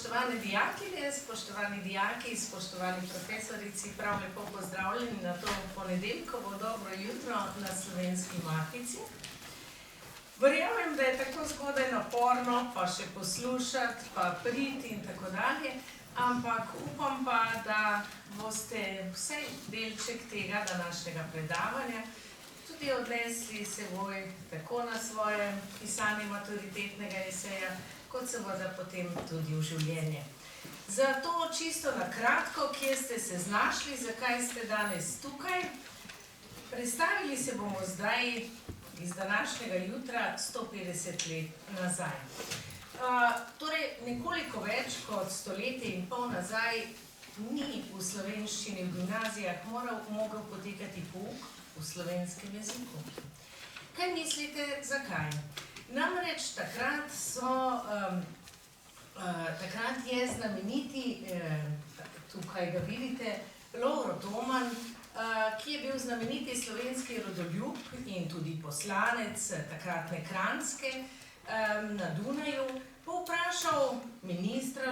Spoštovane dijakinje, spoštovani dijaki, spoštovani profesorici, prav lepo pozdravljeni na to ponedeljkovo dobro jutro na Slovenski matici. Verjamem, da je tako zgodaj naporno, pa še poslušati, pa priti in tako dalje, ampak upam pa, da boste vsaj delček tega današnjega predavanja tudi odnesli seboj tako na svoje pisanje maturitetnega eseja, kot seveda potem tudi v življenje. Zato čisto na kratko, kje ste se znašli, zakaj ste danes tukaj. Predstavili se bomo zdaj iz današnjega jutra 150 let nazaj. Torej, nekoliko več kot stoletje in pol nazaj ni v slovenščini v gimnazijah mogel potekati pouk v slovenskem jeziku. Kaj mislite, zakaj? Namreč takrat je znameniti, tukaj ga vidite, Lovro Toman, ki je bil znameniti slovenski rodoljub in tudi poslanec takratne Kranjske na Dunaju, povprašal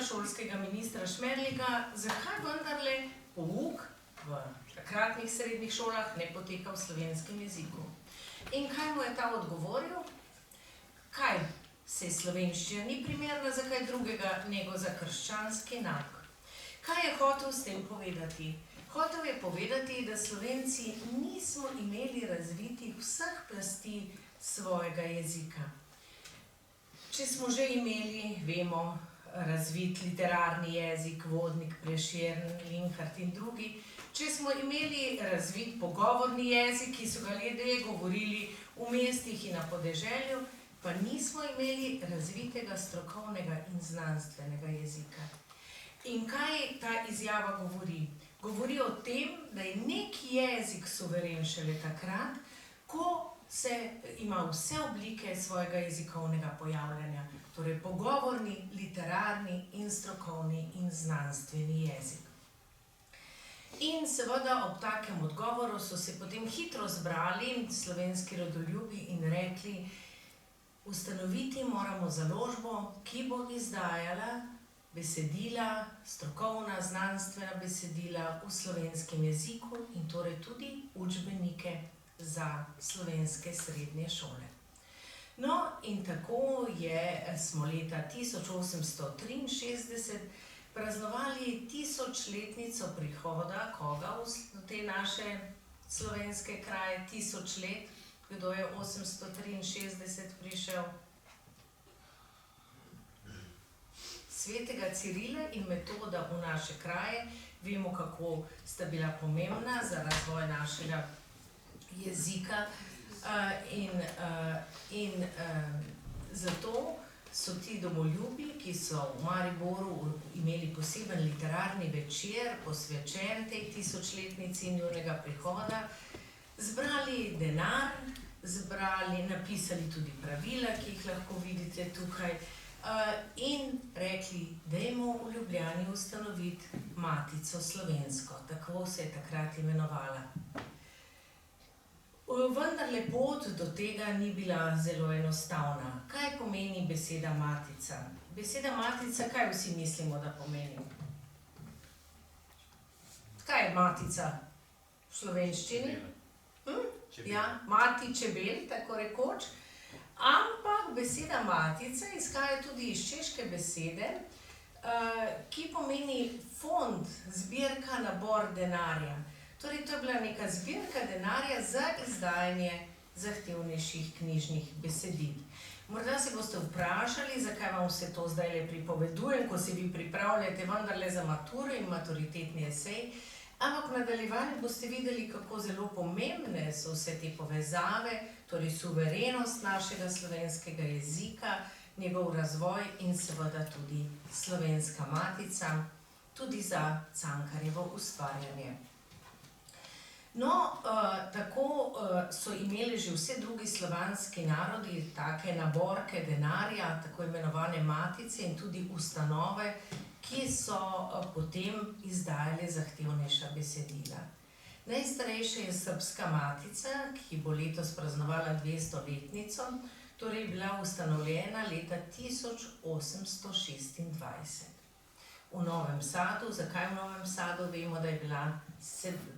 šolskega ministra Šmerlika, zakaj vendarle pouk v takratnih srednjih šolah ne poteka v slovenskem jeziku. In kaj mu je ta odgovoril? Kaj se slovenščina ni primerna za kaj drugega, nego za krščanski nauk. Kaj je hotel s tem povedati? Hotel je povedati, da Slovenci nismo imeli razvitih vseh plasti svojega jezika. Če smo že imeli, vemo, razvit literarni jezik, Vodnik, Prešeren, Linhart in drugi, če smo imeli razvit pogovorni jezik, ki so ga ljudje govorili v mestih in na podeželju, pa nismo imeli razvitega strokovnega in znanstvenega jezika. In kaj ta izjava govori? Govori o tem, da je neki jezik suveren šele takrat, ko ima vse oblike svojega jezikovnega pojavljanja, torej pogovorni, literarni in strokovni in znanstveni jezik. In seveda ob takem odgovoru so se potem hitro zbrali slovenski rodoljubi in rekli, ustanoviti moramo založbo, ki bo izdajala besedila, strokovna, znanstvena besedila v slovenskem jeziku in torej tudi učbenike za slovenske srednje šole. No, in tako smo leta 1863 praznovali 1000-letnico prihoda koga v te naše slovenske kraje, 1000 let. Kdo je 863 prišel? Svetega Cirila in Metoda v naše kraje. Vemo, kako sta bila pomembna za razvoj našega jezika in zato so ti domoljubi, ki so v Mariboru imeli poseben literarni večer, posvečen tej 1000-letnici njunega prihoda, zbrali denar, napisali tudi pravila, ki jih lahko vidite tukaj, in rekli, dajmo v Ljubljani ustanoviti Matico slovensko. Tako se je takrat imenovala. Vendarle pot do tega ni bila zelo enostavna. Kaj pomeni beseda matica? Beseda matica, kaj vsi mislimo, da pomeni? Kaj je matica v slovenščini? Ja, mati čebel, tako rekoč. Ampak beseda matica izhaja tudi iz češke besede, ki pomeni fond, zbirka, nabor denarja. Torej, to je bila neka zbirka denarja za izdajanje zahtevnejših knjižnih besedil. Morda se boste vprašali, zakaj vam vse to zdajle pripovedujem, ko se vi pripravljate vendarle za maturo in maturitetni esej, ampak v nadaljevanju boste videli, kako zelo pomembne so vse te povezave, torej suverenost našega slovenskega jezika, njegov razvoj in seveda tudi slovenska matica, tudi za Cankarjevo ustvarjanje. No, tako so imeli že vse drugi slovanski narodi take naborke denarja, tako imenovane matice in tudi ustanove, ki so potem izdajali zahtevnejša besedila. Najstarejša je srbska matica, ki bo letos praznovala 200-letnico, torej je bila ustanovljena leta 1826. v Novem Sadu. Zakaj v Novem Sadu? Vemo, da je bila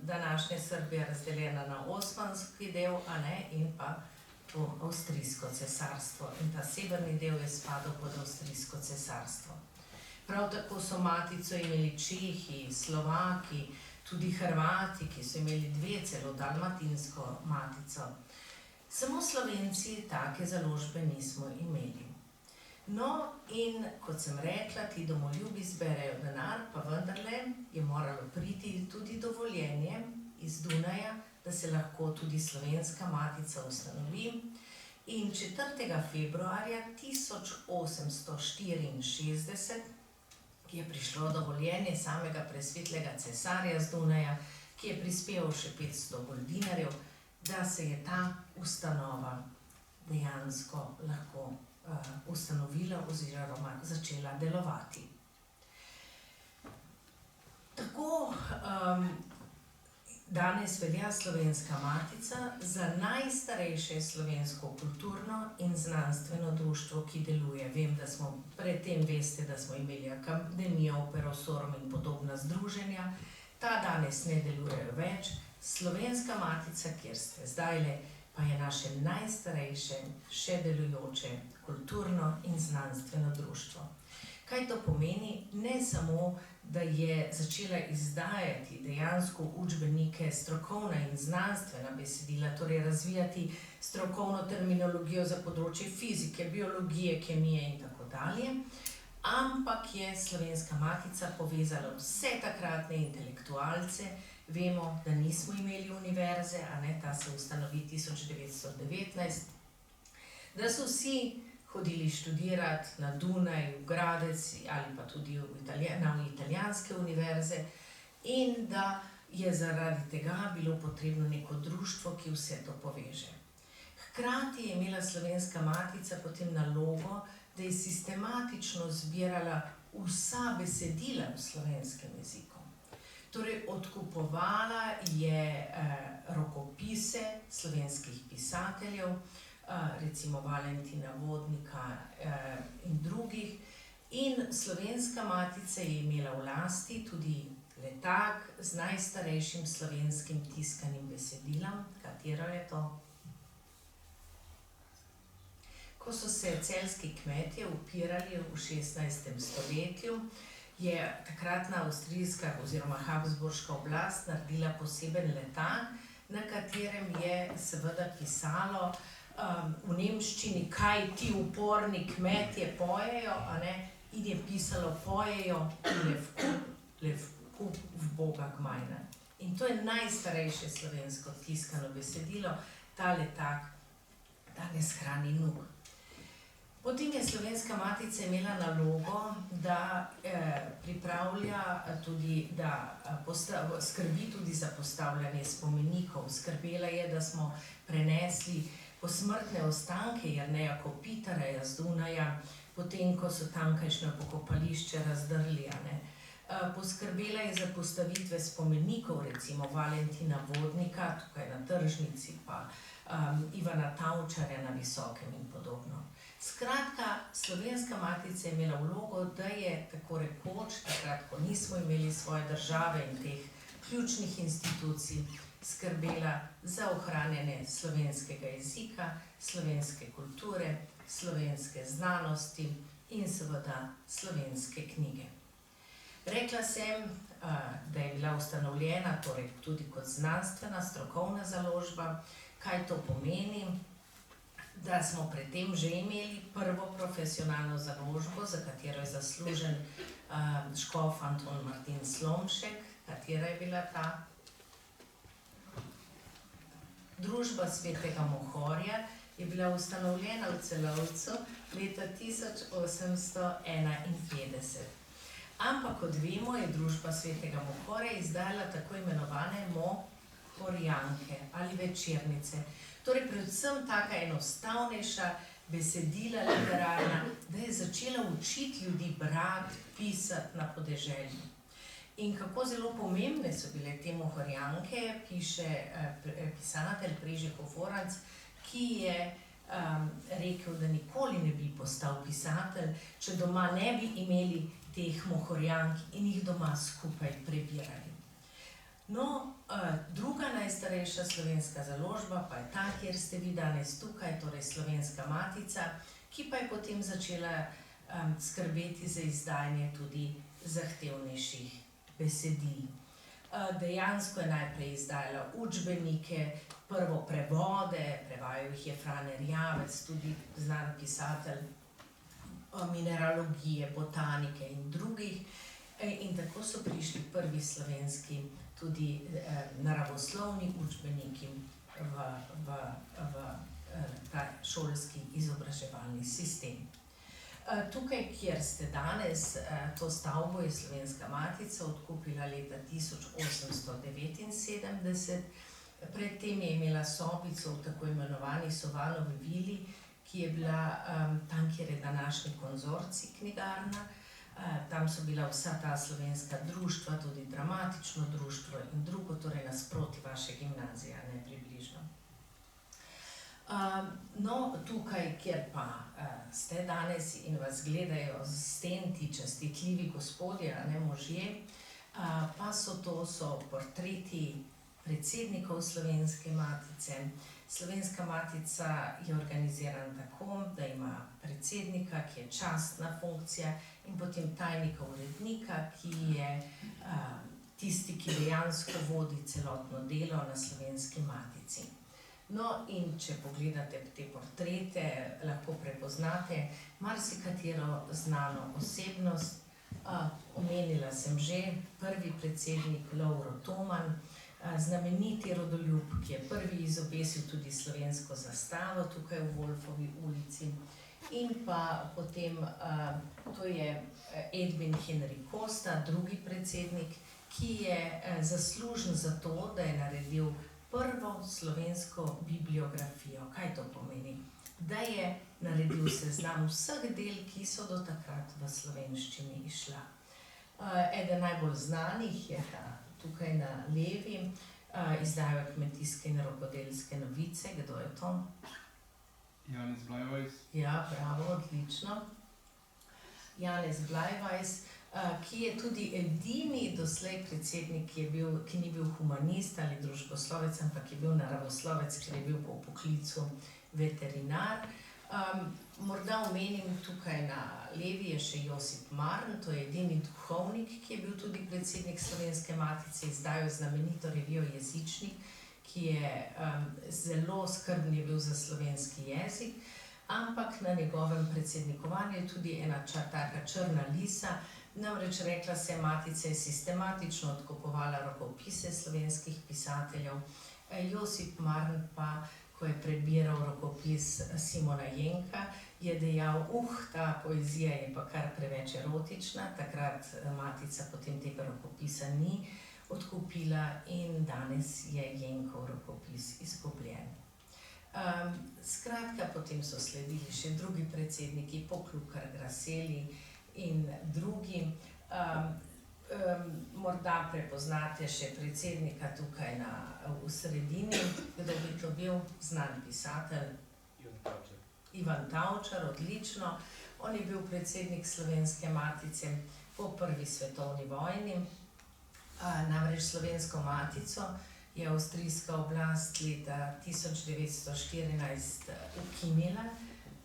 današnja Srbija razdeljena na osmanski del, in pa to Avstrijsko cesarstvo. In ta severni del je spadal pod Avstrijsko cesarstvo. Prav tako so matico imeli Čehi, Slovaki, tudi Hrvati, ki so imeli dve, celo dalmatinsko matico. Samo Slovenci take založbe nismo imeli. No, in kot sem rekla, ti domoljubi zberejo denar, pa vendarle je moralo priti tudi dovoljenje iz Dunaja, da se lahko tudi slovenska matica ustanovi. In 4. februarja 1864 je prišlo dovoljenje samega presvetlega cesarja z Dunaja, ki je prispeval še 500 goldinarjev, da se je ta ustanova dejansko lahko ustanovila oziroma začela delovati. Tako danes velja Slovenska matica za najstarejše slovensko kulturno in znanstveno društvo, ki deluje. Vem, da smo predtem, veste, da smo imeli Akademijo, Operosorum in podobna združenja. Ta danes ne delujejo več. Slovenska matica, kjer ste zdajle, pa je naše najstarejše, še delujoče kulturno in znanstveno društvo. Kaj to pomeni? Ne samo, da je začela izdajati dejansko učbenike, strokovna in znanstvena besedila, torej razvijati strokovno terminologijo za področje fizike, biologije, kemije in tako dalje, ampak je Slovenska matica povezala vse takratne intelektualce. Vemo, da nismo imeli univerze, ta se ustanovi 1919, da so vsi hodili študirati na Dunaj, v Gradec ali pa tudi na italijanske univerze in da je zaradi tega bilo potrebno neko društvo, ki vse to poveže. Hkrati je imela Slovenska matica potem nalogo, da je sistematično zbirala vsa besedila v slovenskem jeziku. Torej, odkupovala je rokopise slovenskih pisateljev, recimo Valentina Vodnika in drugih. In Slovenska matica je imela v lasti tudi letak z najstarejšim slovenskim tiskanim besedilom. Katero je to? Ko so se celjski kmetje upirali v 16. stoletju, je takratna avstrijska oziroma habsburška oblast naredila poseben letak, na katerem je seveda pisalo v nemščini, kaj ti uporni kmetje pojejo, in je pisalo pojejo levku v Boga gmajna. In to je najstarejše slovensko tiskano besedilo, ta letak danes hrani NUK. Potem je Slovenska matica imela nalogo, da pripravlja tudi, da skrbi tudi za postavljanje spomenikov. Skrbela je, da smo prenesli posmrtne ostanke Jerneja Kopitarja z Dunaja, potem ko so tamkajšnje pokopališče razdrli. Poskrbela je za postavitve spomenikov, recimo Valentina Vodnika, tukaj na tržnici, pa Ivana Tavčarja na Visokem in podobno. Skratka, Slovenska matica je imela vlogo, da je tako rekoč, takrat, ko nismo imeli svoje države in teh ključnih institucij, skrbela za ohranjanje slovenskega jezika, slovenske kulture, slovenske znanosti in seveda slovenske knjige. Rekla sem, da je bila ustanovljena torej tudi kot znanstvena, strokovna založba. Kaj to pomeni? Da smo predtem že imeli prvo profesionalno založbo, za katero je zaslužen škof Anton Martin Slomšek. Katera je bila ta? Družba Svetega Mohorja je bila ustanovljena v Celovcu leta 1851. Ampak, kot vemo, je Družba Svetega Mohorja izdala tako imenovane mohorjanke ali večernice. Torej, predvsem taka enostavnejša besedila literarna, da je začela učiti ljudi brati, pisati na podeželju. In kako zelo pomembne so bile te mohorjanke, piše pisatelj Prežih Oforanc, ki je rekel, da nikoli ne bi postal pisatelj, če doma ne bi imeli teh mohorjank in jih doma skupaj prebirali. No, druga najstarejša slovenska založba pa je ta, kjer ste vi danes tukaj, torej Slovenska matica, ki pa je potem začela skrbeti za izdajanje tudi zahtevnejših besedil. Dejansko je najprej izdajala učbenike, prvo prevode, prevajal jih je Frane Erjavec, tudi znan pisatelj mineralogije, botanike in drugih. In tako so prišli prvi slovenski tudi naravoslovni učbeniki v ta šolski izobraževalni sistem. Tukaj, kjer ste danes, to stavbo je Slovenska matica odkupila leta 1879. Predtem je imela sobico v tako imenovani Sovanovi vili, ki je bila tam, kjer je današnji konzorcij knjigarna. Tam so bila vsa ta slovenska društva, tudi dramatično društvo in drugo, torej nasproti vaše gimnazije, ne približno. No, tukaj, kjer pa ste danes in vas gledajo z sten ti častitljivi gospodje, a ne možje, pa so portreti predsednikov Slovenske matice. Slovenska matica je organizirana tako, da ima predsednika, ki je častna funkcija, in potem tajnika urednika, ki je tisti, ki dejansko vodi celotno delo na Slovenski matici. No, in če pogledate te portrete, lahko prepoznate marsikatero znano osebnost. Omenila sem že prvi predsednik Lovro Toman, znameniti rodoljub, ki je prvi izobesil tudi slovensko zastavo tukaj v Wolfovi ulici. In pa potem, to je Edwin Henry Costa, drugi predsednik, ki je zaslužen za to, da je naredil prvo slovensko bibliografijo. Kaj to pomeni? Da je naredil seznam vseh del, ki so do takrat v slovenščini izšla. Eden najbolj znanih je ta tukaj na levi, izdaja Kmetijske in rokodelske novice. Kdo je to? Janez Blajvajs. Ja, bravo, odlično. Janez Blajvajs, ki je tudi edini doslej predsednik, ki ni bil humanist ali družboslovec, ampak je bil naravoslovec, ker je bil po poklicu veterinar. Morda omenim tukaj na levi je še Josip Marn, to je edini duhovnik, ki je bil tudi predsednik Slovenske matice, izdajal znamenito revijo Jezičnik, ki je zelo skrbn je bil za slovenski jezik, ampak na njegovem predsednikovanju je tudi ena taka črna lisa. Namreč rekla se, matica je sistematično odkupovala rokopise slovenskih pisateljev. Josip Marn pa, ko je prebiral rokopis Simona Jenka, je dejal, ta poezija je pa kar preveč erotična. Takrat matica potem tega rokopisa ni odkupila in danes je Jenkov rokopis izgubljen. Skratka, potem so sledili še drugi predsedniki, Poklukar, Graseli in drugi. Morda prepoznate še predsednika tukaj v sredini. Kdo bi to bil? Znan pisatelj. Ivan Tavčar, odlično. On je bil predsednik Slovenske matice po prvi svetovni vojni. Namreč Slovensko matico je avstrijska oblast leta 1914 ukinila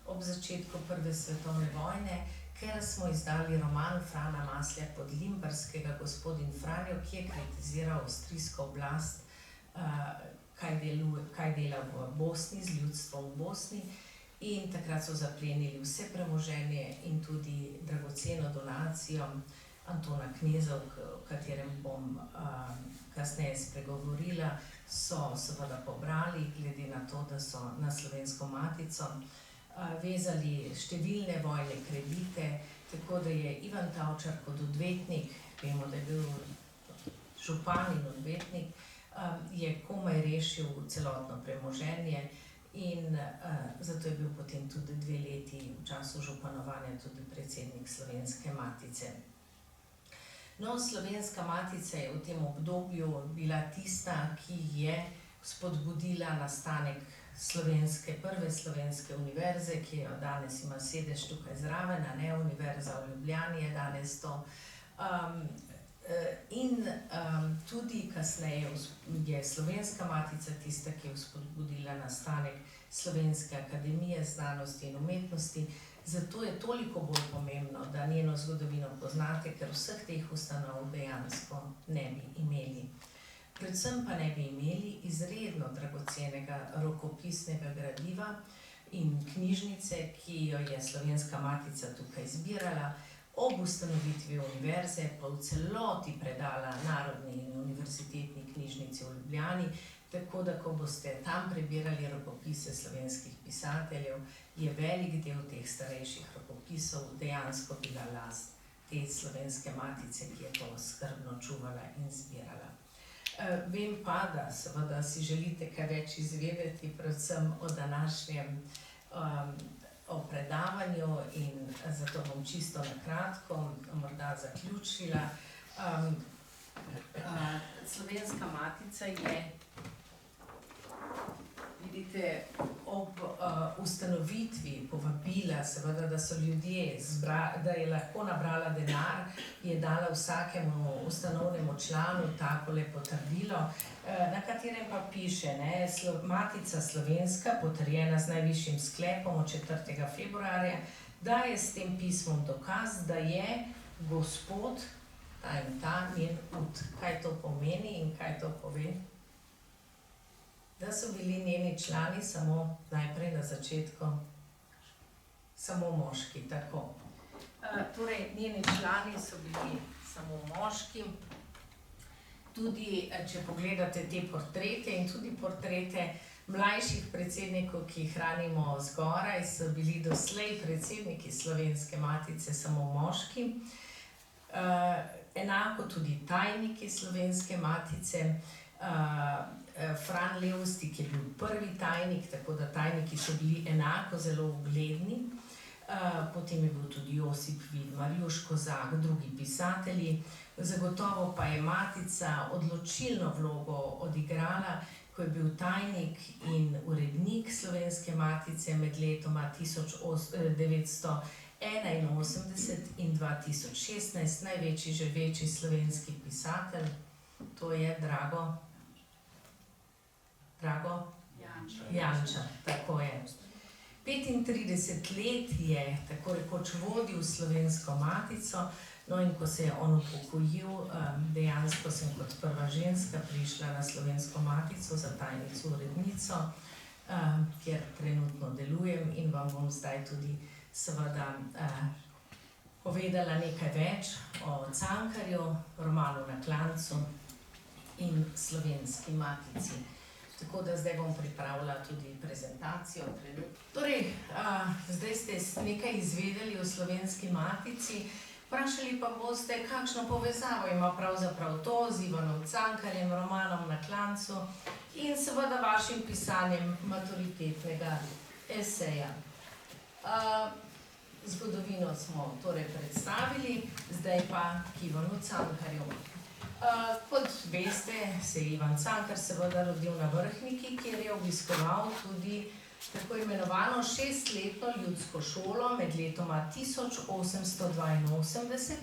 ob začetku prve svetovne vojne, ker smo izdali roman Frana Maslja Podlimbarskega Gospodin Franjo, ki je kritiziral avstrijsko oblast, kaj dela v Bosni, z ljudstvom v Bosni. In takrat so zaplenili vse premoženje in tudi dragoceno donacijo Antona Kneza, o katerem bom kasneje spregovorila, so seveda pobrali, glede na to, da so na Slovensko matico vezali številne vojne kredite, tako da je Ivan Tavčar kot odvetnik, vemo, da je bil župan in odvetnik, je komaj rešil celotno premoženje in zato je bil potem tudi 2 leti v času županovanja tudi predsednik Slovenske matice. No, Slovenska matica je v tem obdobju bila tista, ki je spodbudila nastanek prve slovenske univerze, ki jo danes ima sedež tukaj zraven, a ne, Univerza v Ljubljani je danes to. In tudi kasneje je Slovenska matica tista, ki je vzpodbudila nastanek Slovenske akademije znanosti in umetnosti. Zato je toliko bolj pomembno, da njeno zgodovino poznate, ker vseh teh ustanov dejansko ne bi imeli. Predvsem pa ne bi imeli izredno dragocenega rokopisnega gradiva in knjižnice, ki jo je Slovenska matica tukaj zbirala, ob ustanovitvi univerze pa v celoti predala Narodni in univerzitetni knjižnici v Ljubljani, tako da, ko boste tam prebirali rokopise slovenskih pisateljev, je velik del teh starejših rokopisov dejansko bila last te Slovenske matice, ki je to skrbno čuvala in zbirala. Vem pa, da seveda si želite kaj več izvedeti, predvsem o današnjem o predavanju, in zato bom čisto na kratko morda zaključila. Slovenska matica je, vidite, ob ustanovitvi povabila, seveda, da so ljudje, da je lahko nabrala denar, je dala vsakemu ustanovnemu članu takole potrdilo, na katerem pa piše, ne, Matica Slovenska, potrjena z najvišjim sklepom od 4. februarja, da je s tem pismom dokaz, da je gospod, ta in ta, njen ud. Kaj to pomeni in kaj to pove? Da so bili njeni člani samo najprej na začetku samo moški, tako. Torej, njeni člani so bili samo moški. Tudi, če pogledate te portrete in tudi portrete mlajših predsednikov, ki jih hranimo zgoraj, so bili doslej predsedniki Slovenske matice samo moški. Enako tudi tajniki Slovenske matice, Fran Levstik je bil prvi tajnik, tako da tajniki so bili enako zelo ugledni. Potem je bil tudi Josip Vidmar, Juš Kozak, drugi pisatelji. Zagotovo pa je matica odločilno vlogo odigrala, ko je bil tajnik in urednik Slovenske matice med letoma 1981 in 2016, največji živeči slovenski pisatelj, to je Drago Jančar, tako je. 35 let je tako rekoč vodil Slovensko matico, no, in ko se je on upokojil, dejansko sem kot prva ženska prišla na Slovensko matico za tajnico urednico, kjer trenutno delujem, in vam bom zdaj tudi seveda povedala nekaj več o Cankarju, Romanu na klancu in Slovenski matici. Tako da zdaj bom pripravila tudi prezentacijo. Torej, zdaj ste nekaj izvedeli o Slovenski matici, vprašali pa boste, kakšno povezavo ima pravzaprav to z Ivanom Cankarjem, Romanom na klancu in seveda vašim pisanjem maturitetnega eseja. Zgodovino smo torej predstavili, zdaj pa k Ivanu Cankarju. Kot veste, se je Ivan Cankar seveda rodil na Vrhniki, kjer je obiskoval tudi tako imenovano 6-letno ljudsko šolo med letoma 1882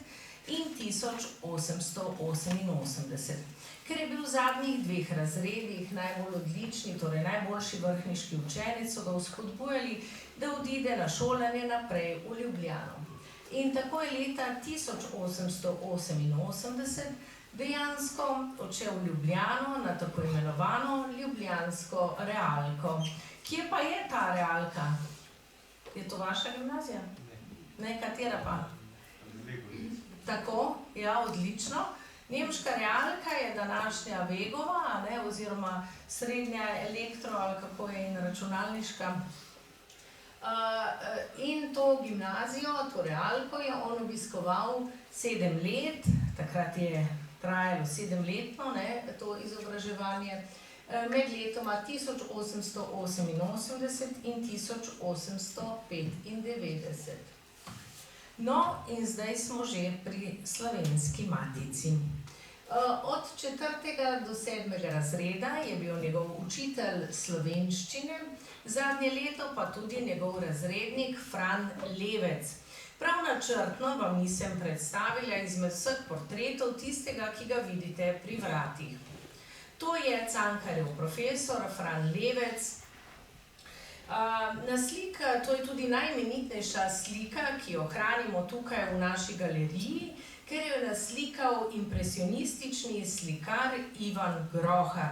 in 1888. Ker je bil v zadnjih 2 razredih najbolj odlični, torej najboljši vrhniški učenec, so ga vzpodbujali, da odide na šolanje naprej v Ljubljano. In tako je leta 1888 dejansko odšel v Ljubljano na tako imenovano ljubljansko realko. Kje pa je ta realka? Je to vaša gimnazija? Ne, katera pa? Tako, ja, odlično. Nemška realka je današnja Vegova, ne, oziroma srednja elektro, ali kako je, in računalniška. In to gimnazijo, to realko, je on obiskoval 7 let, takrat je trajalo 7-letno, ne, to izobraževanje, med letoma 1888 in 1895. No, in zdaj smo že pri Slovenski matici. Od 4. do 7. razreda je bil njegov učitelj slovenščine, zadnje leto pa tudi njegov razrednik Fran Levec. Prav načrtno vam nisem predstavila izmed vseh portretov tistega, ki ga vidite pri vratih. To je Cankarjev profesor Fran Levec. To je tudi najimenitnejša slika, ki jo hranimo tukaj v naši galeriji, ker jo je naslikal impresionistični slikar Ivan Grohar.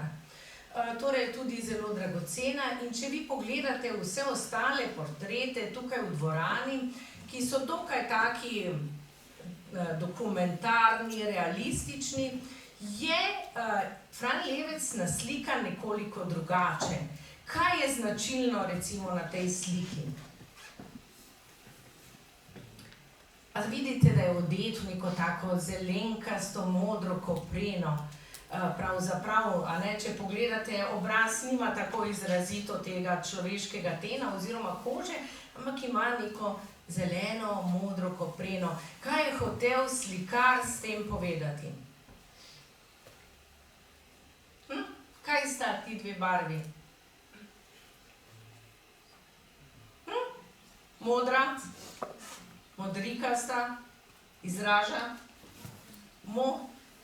Torej tudi zelo dragocena, in če vi pogledate vse ostale portrete tukaj v dvorani, ki so dokaj taki dokumentarni, realistični, je Fran Levec naslikan nekoliko drugače. Kaj je značilno recimo na tej sliki? A vidite, da je odet v neko tako zelenkasto, modro kopreno. Pravzaprav, če pogledate, obraz nima tako izrazito tega človeškega tena oziroma kože, ampak ima neko zeleno, modro kopreno. Kaj je hotel slikar s tem povedati? Kaj sta ti dve barvi? Modra, modrikasta, izraža,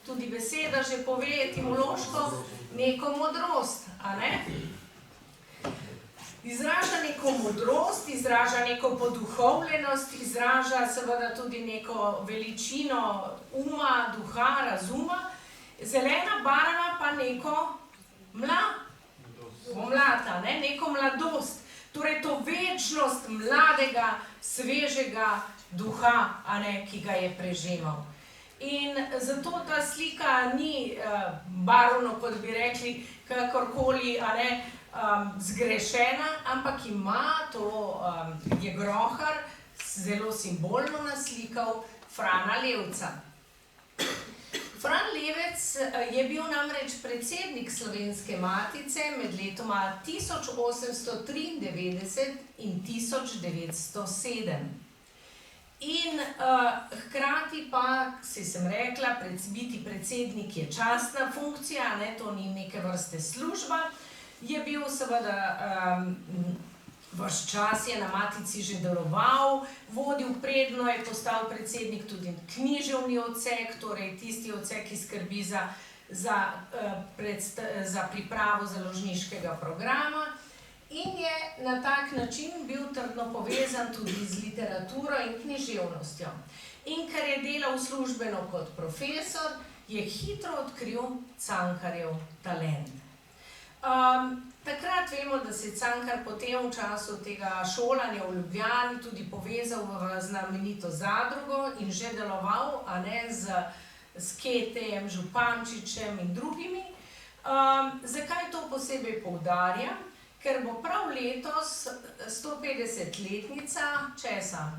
tudi beseda že pove etimološko neko modrost, a ne? Izraža neko modrost, izraža neko poduhovljenost, izraža seveda tudi neko veličino uma, duha, razuma. Zelena barva pa neko mlata, neko mladost. Torej to večnost mladega, svežega duha, ki ga je prežemal. In zato ta slika ni barvno, kot bi rekli, kakorkoli zgrešena, ampak ima to, je Grohar zelo simbolno naslikal Frana Levca. Fran Levec je bil namreč predsednik Slovenske matice med letoma 1893 in 1907. In hkrati pa, sem rekla, biti predsednik je častna funkcija, to ni neke vrste služba, je bil seveda ves čas je na matici že deloval, vodil predno, je postal predsednik tudi književni odsek, torej tisti odsek, ki skrbi za pripravo založniškega programa, in je na tak način bil trdno povezan tudi z literaturo in književnostjo. In ker je delal službeno kot profesor, je hitro odkril Cankarjev talent. Takrat vemo, da se je Cankar potem v času tega šolanja v Ljubljani tudi povezal v znamenito zadrugo in že deloval s Ketejem, Župančičem in drugimi. Zakaj to posebej poudarjam? Ker bo prav letos 150-letnica česa?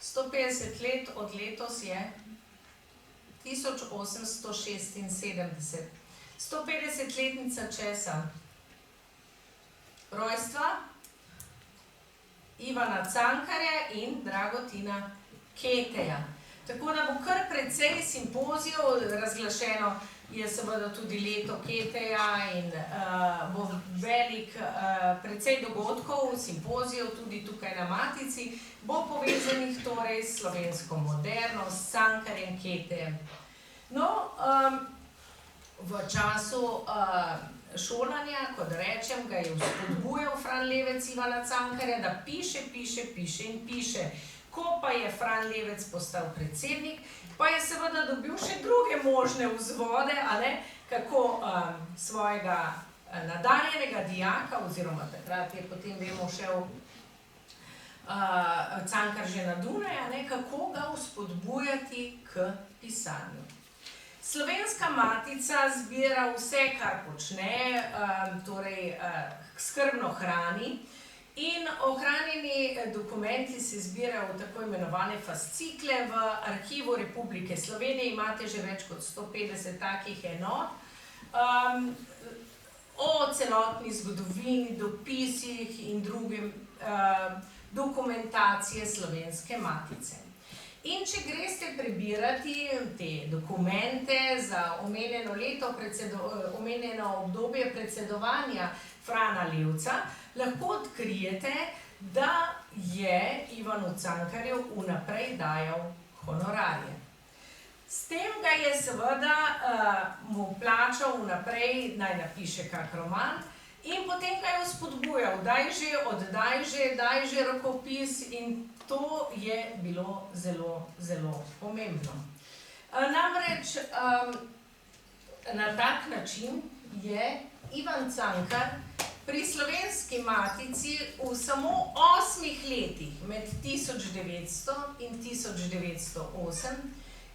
150 let od letos je 1876. 150-letnica česa? Rojstva Ivana Cankarja in Dragotina Keteja. Tako da bo kar precej simpozijev razglašeno, je seveda tudi leto Keteja in bo velik precej dogodkov, simpozijev tudi tukaj na Matici, bo povezanih torej s slovensko modernost, s Cankarjem, Ketejem. No, v času šolanja, kot rečem, ga je vzpodbujal Fran Levec Ivana Cankarja, da piše in piše. Ko pa je Fran Levec postal predsednik, pa je seveda dobil še druge možne vzvode, kako svojega nadarjenega dijaka, oziroma takrat je potem, vemo, šel Cankar že na Dunaj, kako ga vzpodbujati k pisanju. Slovenska matica zbira vse, kar počne, torej skrbno hrani, in ohranjeni dokumenti se zbirajo v tako imenovane fascikle. V Arhivu Republike Slovenije imate že več kot 150 takih enot o celotni zgodovini, dopisih in drugim dokumentacije Slovenske matice. In če greste prebirati te dokumente za omenjeno leto, omenjeno obdobje predsedovanja Frana Levca, lahko odkrijete, da je Ivanu Cankarju vnaprej dajal honorarje. S tem ga je seveda mu plačal vnaprej, naj napiše kak roman, in potem ga je spodbujal, daj že rokopis, in to je bilo zelo, zelo pomembno. Namreč na tak način je Ivan Cankar pri Slovenski matici v samo 8 letih, med 1900 in 1908,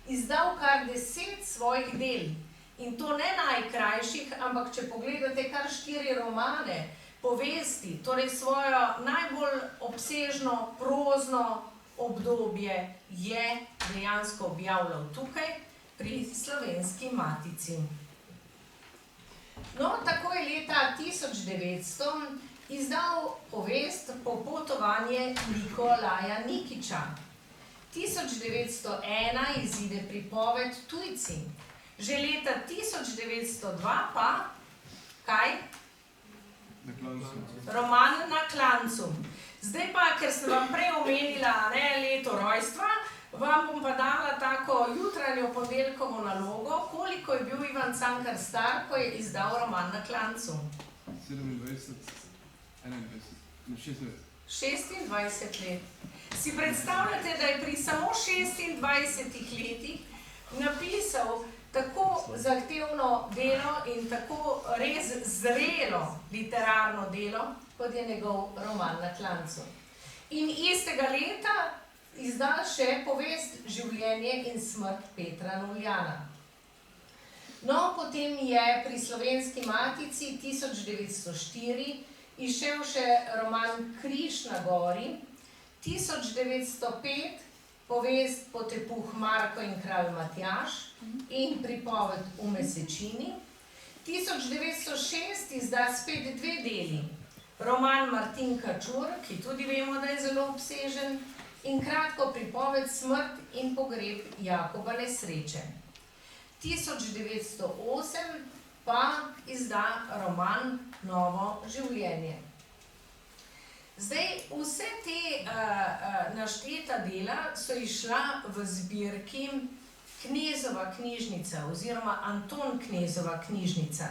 izdal kar 10 svojih del. In to ne najkrajših, ampak če pogledate kar 4 romane, povesti, torej svojo najbolj obsežno prozno obdobje je dejansko objavljal tukaj pri Slovenski matici. No, tako je leta 1900 izdal povest Popotovanje Nikolaja Nikića. 1901 izide pripoved Tujci. Že leta 1902 pa, kaj? Roman Na klancu. Zdaj pa, ker sem vam prej omenila leto rojstva, vam bom pa dala tako jutranjo ponedeljkovo nalogo, koliko je bil Ivan Cankar star, ko je izdal roman Na klancu. 27, 21, 26 let. Si predstavljate, da je pri samo 26 letih napisal tako zahtevno delo in tako res zrelo literarno delo, kot je njegov roman Na klancu. In istega leta izda še povest Življenje in smrt Petra Nuljana. No, potem je pri Slovenski matici 1904 izšel še roman Križ na gori, 1905 povest Potepuh Marko in kralj Matjaž in pripoved V mesečini. 1906 izda spet 2 deli. Roman Martin Kačur, ki tudi vemo, da je zelo obsežen, in kratko pripoved Smrt in pogreb Jakoba Nesreče. 1908 pa izda roman Novo življenje. Zdaj, vse te našteta dela so išla v zbirki Knezova knjižnica oziroma Anton Knezova knjižnica.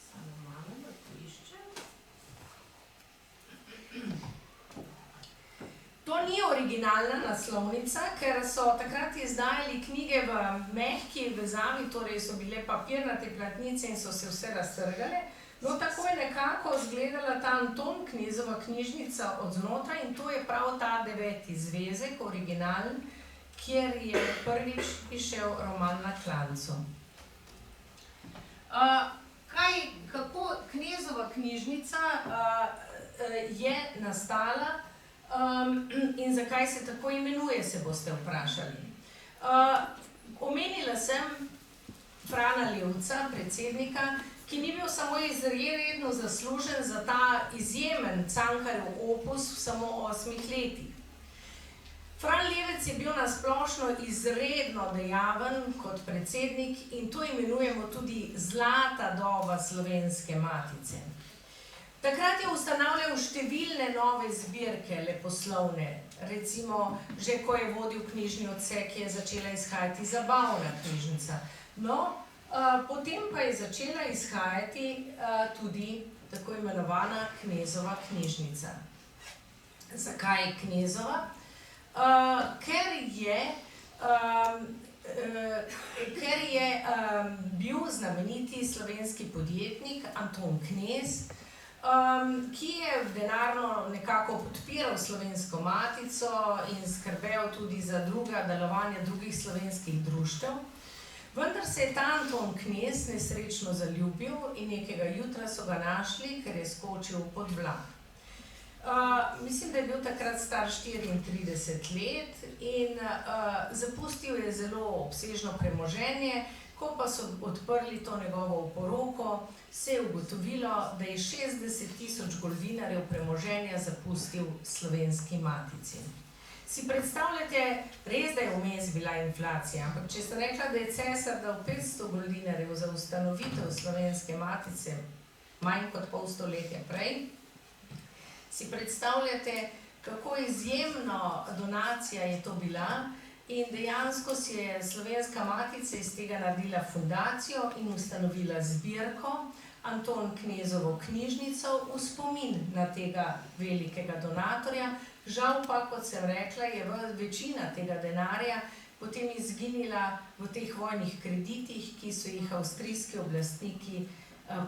Samo malo da poiščem. To ni originalna naslovnica, ker so takrat izdajali knjige v mehki vezavi, torej so bile papirnate platnice in so se vse raztrgale. No, tako je nekako izgledala ta Anton Knezova knjižnica od znotraj in to je prav ta 9. zvezek, originalen, kjer je prvič izšel roman Na klancu. Kako Knezova knjižnica je nastala in zakaj se tako imenuje, se boste vprašali. Omenila sem Frana Levca, predsednika, ki ni bil samo izredno zaslužen za ta izjemen Cankarjev opus v samo 8 letih. Fran Levec je bil na splošno izredno dejaven kot predsednik in to imenujemo tudi zlata doba Slovenske matice. Takrat je ustanavljal številne nove zbirke leposlovne, recimo že ko je vodil knjižni odsek, je začela izhajati Zabavna knjižnica. No, potem pa je začela izhajati tudi tako imenovana Knezova knjižnica. Zakaj Knezova? Ker je bil znameniti slovenski podjetnik Anton Knez, ki je denarno nekako podpiral Slovensko matico in skrbel tudi za delovanje drugih slovenskih društev. Vendar se je ta Anton Knez nesrečno zaljubil in nekega jutra so ga našli, ker je skočil pod vlak. Mislim, da je bil takrat star 34 let in zapustil je zelo obsežno premoženje. Ko pa so odprli to njegovo oporoko, se je ugotovilo, da je 60 000 golvinarjev premoženja zapustil Slovenski matici. Si predstavljate, res, da je vmes bila inflacija, ampak če ste rekla, da je cesar dal 500 goldinarjev za ustanovitev Slovenske matice, manj kot pol stoletja prej, si predstavljate, kako izjemno donacija je to bila in dejansko si je Slovenska matica iz tega naredila fundacijo in ustanovila zbirko Anton Knezovo knjižnico v spomin na tega velikega donatorja. Žal pa, kot sem rekla, je večina tega denarja potem izginila v teh vojnih kreditih, ki so jih avstrijski oblastniki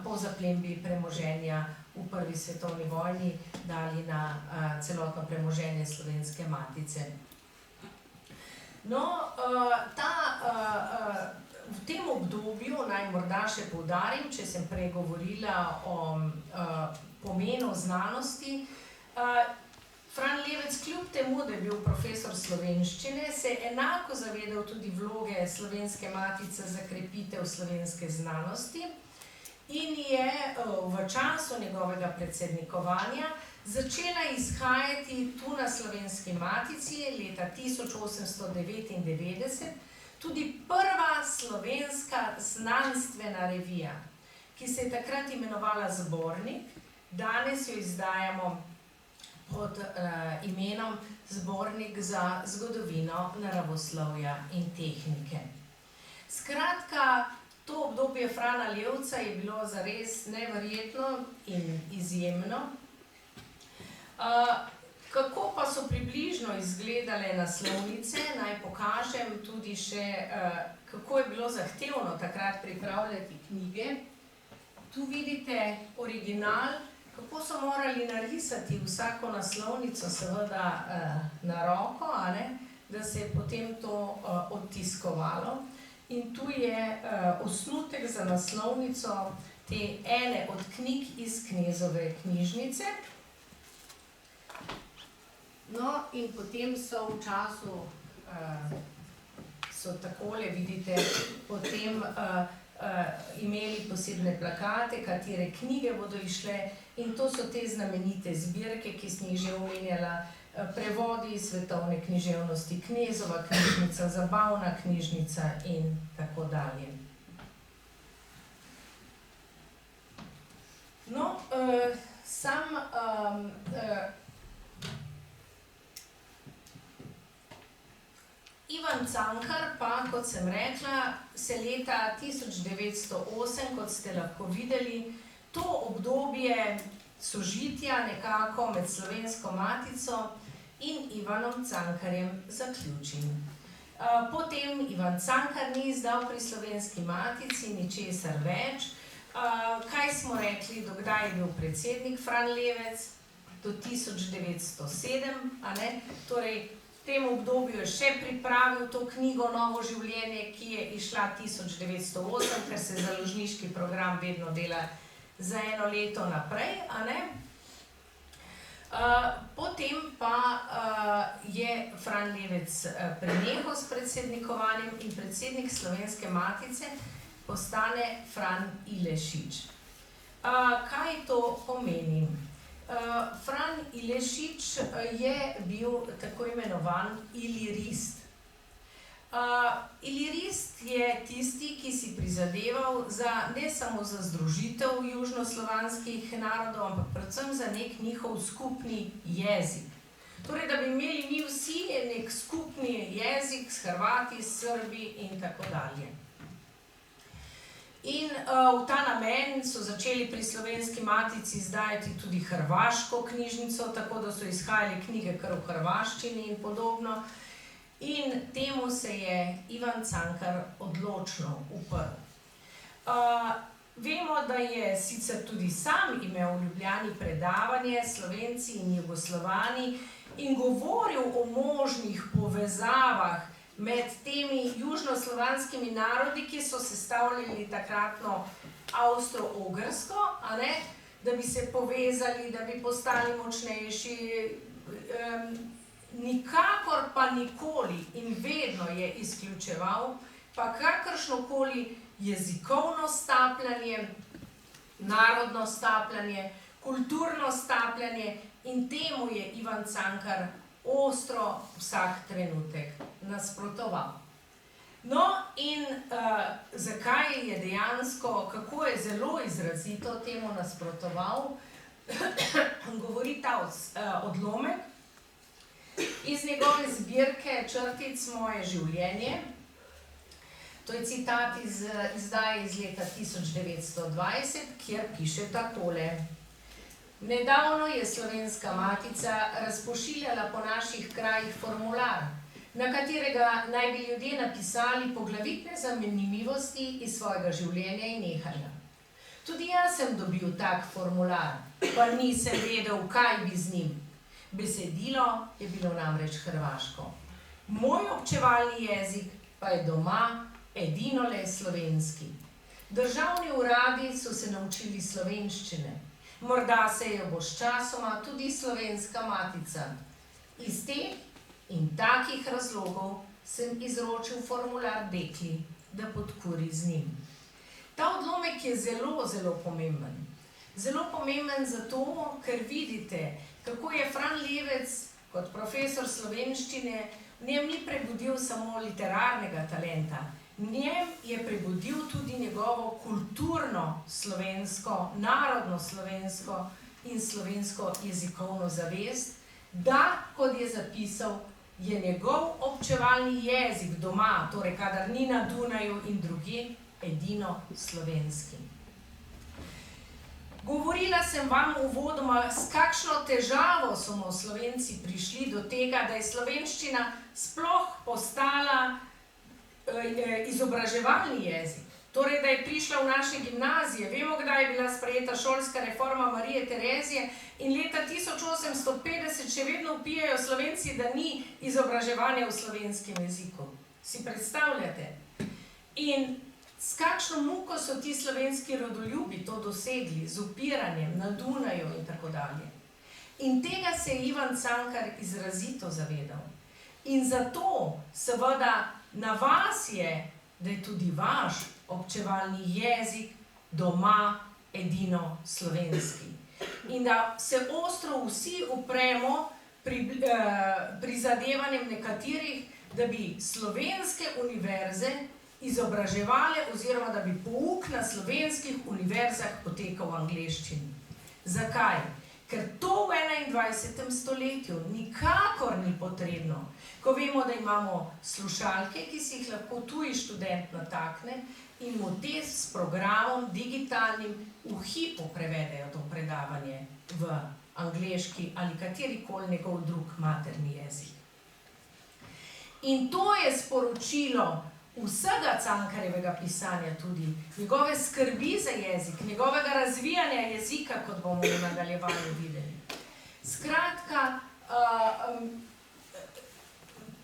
po zaplembi premoženja v Prvi svetovni vojni dali na celotno premoženje Slovenske matice. No, v tem obdobju, naj morda še poudarim, če sem prej govorila o pomenu znanosti, Fran Levec, kljub temu, da je bil profesor slovenščine, se je enako zavedal tudi vloge Slovenske matice za krepitev slovenske znanosti in je v času njegovega predsednikovanja začela izhajati tu na Slovenski matici leta 1899 tudi prva slovenska znanstvena revija, ki se je takrat imenovala Zbornik. Danes jo izdajamo pod imenom Zbornik za zgodovino naravoslovja in tehnike. Skratka, to obdobje Frana Levca je bilo zares neverjetno in izjemno. Kako pa so približno izgledale naslovnice, naj pokažem tudi še, kako je bilo zahtevno takrat pripravljati knjige. Tu vidite original, kako so morali narisati vsako naslovnico, seveda na roko, da se je potem to odtiskovalo. In tu je osnutek za naslovnico te ene od knjig iz Knezove knjižnice. No, in potem so v času, so takole, vidite, potem imeli posebne plakate, katere knjige bodo išle, in to so te znamenite zbirke, ki sem jih že omenjala, prevodi svetovne književnosti, Knezova knjižnica, Zabavna knjižnica in tako dalje. No, Ivan Cankar pa, kot sem rekla, se leta 1908, kot ste lahko videli, to obdobje sožitja nekako med Slovensko matico in Ivanom Cankarjem zaključi. Potem Ivan Cankar ni izdal pri Slovenski matici ničesar več. Kaj smo rekli, do kdaj je bil predsednik Fran Levec? Do 1907, torej v tem obdobju je še pripravil to knjigo Novo življenje, ki je izšla 1908, ker se založniški program vedno dela za eno leto naprej. Potem pa je Fran Levec prenehal s predsednikovanjem in predsednik Slovenske matice postane Fran Ilešič. Kaj to pomeni? Fran Ilešič je bil tako imenovan ilirist. Ilirist je tisti, ki si prizadeval ne samo za združitev južnoslovanskih narodov, ampak predvsem za nek njihov skupni jezik. Torej, da bi imeli mi vsi nek skupni jezik s Hrvati, Srbi in tako dalje. In v ta namen so začeli pri Slovenski matici izdajati tudi hrvaško knjižnico, tako da so izhajale knjige kar v hrvaščini in podobno. In temu se je Ivan Cankar odločno uprl. Vemo, da je sicer tudi sam imel v Ljubljani predavanje Slovenci in Jugoslovani in govoril o možnih povezavah med temi južnoslovanskimi narodi, ki so sestavljali takratno Avstro-Ogrsko, da bi se povezali, da bi postali močnejši. Nikakor pa nikoli in vedno je izključeval pa kakršnokoli jezikovno stapljanje, narodno stapljanje, kulturno stapljanje, in temu je Ivan Cankar ostro vsak trenutek nasprotoval. No, in zakaj je dejansko, kako je zelo izrazito temu nasprotoval, govori ta odlomek iz njegove zbirke Črtic Moje življenje. To je citat iz izdaje iz leta 1920, kjer piše takole. Nedavno je Slovenska matica razpošiljala po naših krajih formular, na katerega naj bi ljudje napisali poglavitne zanimivosti iz svojega življenja in nehanja. Tudi jaz sem dobil tak formular, pa nisem vedel, kaj bi z njim. Besedilo je bilo namreč hrvaško. Moj občevalni jezik pa je doma edinole slovenski. Državni uradi so se naučili slovenščine. Morda se jo bo sčasoma tudi Slovenska matica. Iz teh in takih razlogov sem izročil formular dekli, da podkuri z njim. Ta odlomek je zelo, zelo pomemben. Zelo pomemben zato, ker vidite, kako je Fran Levec kot profesor slovenščine v njem ni prebudil samo literarnega talenta, v njem je prebudil tudi njegovo kulturno slovensko, narodno slovensko in slovensko jezikovno zavest, da, kot je zapisal, je njegov občevalni jezik doma, torej kadar ni na Dunaju in drugje, edino slovenski. Govorila sem vam uvodoma, s kakšno težavo smo Slovenci prišli do tega, da je slovenščina sploh postala izobraževalni jezik. Torej, da je prišla v naše gimnazije. Vemo, kdaj je bila sprejeta šolska reforma Marije Terezije in leta 1850 še vedno vpijajo Slovenci, da ni izobraževanja v slovenskem jeziku. Si predstavljate? In s kakšno muko so ti slovenski rodoljubi to dosegli, z upiranjem na Dunaju in tako dalje. In tega se je Ivan Cankar izrazito zavedal. In zato, seveda, na vas je, da je tudi vaš občevalni jezik doma edino slovenski. In da se ostro vsi upremo prizadevanjem nekaterih, da bi slovenske univerze izobraževale oziroma da bi pouk na slovenskih univerzah potekal v angleščini. Zakaj? Ker to v 21. stoletju nikakor ni potrebno. Ko vemo, da imamo slušalke, ki si jih lahko tuji študent natakne in mu te s programom digitalnim v hipu prevedejo to predavanje v angleški ali katerikoli njegov drug materni jezik. In to je sporočilo vsega Cankarjevega pisanja tudi, njegove skrbi za jezik, njegovega razvijanja jezika, kot bomo v nadaljevanju videli. Skratka,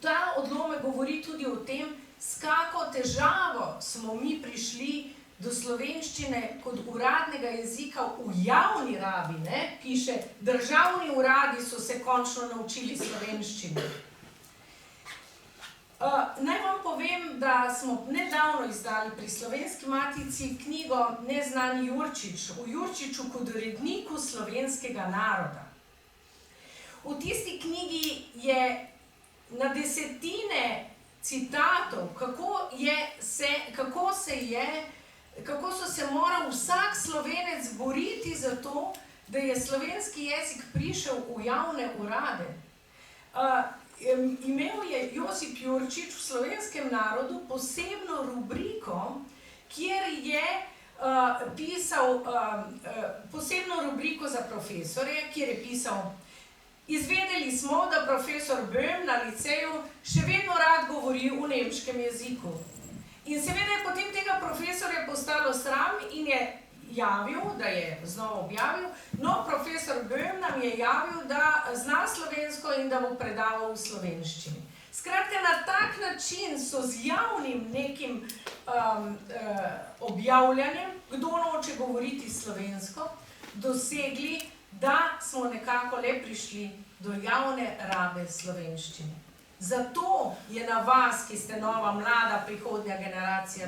ta odlomek govori tudi o tem, s kako težavo smo mi prišli do slovenščine kot uradnega jezika v javni rabi, ne? Piše, državni uradi so se končno naučili slovenščine. Naj vam povem, da smo nedavno izdali pri Slovenski matici knjigo Neznani Jurčič, o Jurčiču kot uredniku slovenskega naroda. V tisti knjigi je na desetine citatov, kako so se moral vsak Slovenec boriti za to, da je slovenski jezik prišel v javne urade. Imel je Josip Jurčič v Slovenskem narodu posebno rubriko, kjer je pisal posebno rubriko za profesorje, kjer je pisal: Izvedeli smo, da profesor Böhm na liceju še vedno rad govori v nemškem jeziku. In seveda je potem tega profesorja postalo sram in je javil, da je znova objavil, no, profesor Böhm nam je javil, da zna slovensko in da bo predaval v slovenščini. Skratka, na tak način so z javnim nekim objavljanjem, kdo noče govoriti slovensko, dosegli, da smo nekako le prišli do javne rabe slovenščine. Zato je na vas, ki ste nova, mlada, prihodnja generacija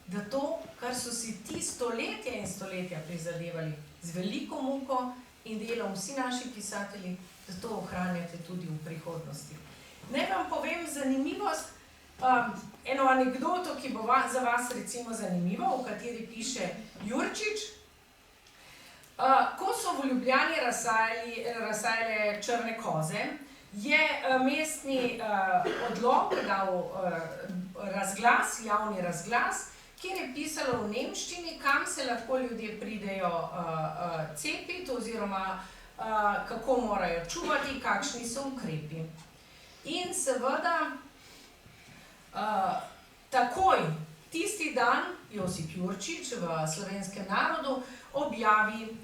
da to, kar so si ti stoletja in stoletja prizadevali z veliko muko in delom vsi naši pisatelji, da to ohranjate tudi v prihodnosti. Naj vam povem zanimivost, eno anekdoto, ki bo za vas recimo zanimiva, v kateri piše Jurčič. Ko so v Ljubljani razsajale črne koze, je mestni odlok dal razglas, javni razglas, kjer je pisalo v nemščini, kam se lahko ljudje pridejo cepiti oziroma kako morajo čuvati, kakšni so ukrepi. In seveda takoj, tisti dan, Josip Jurčič v Slovenskem narodu objavi,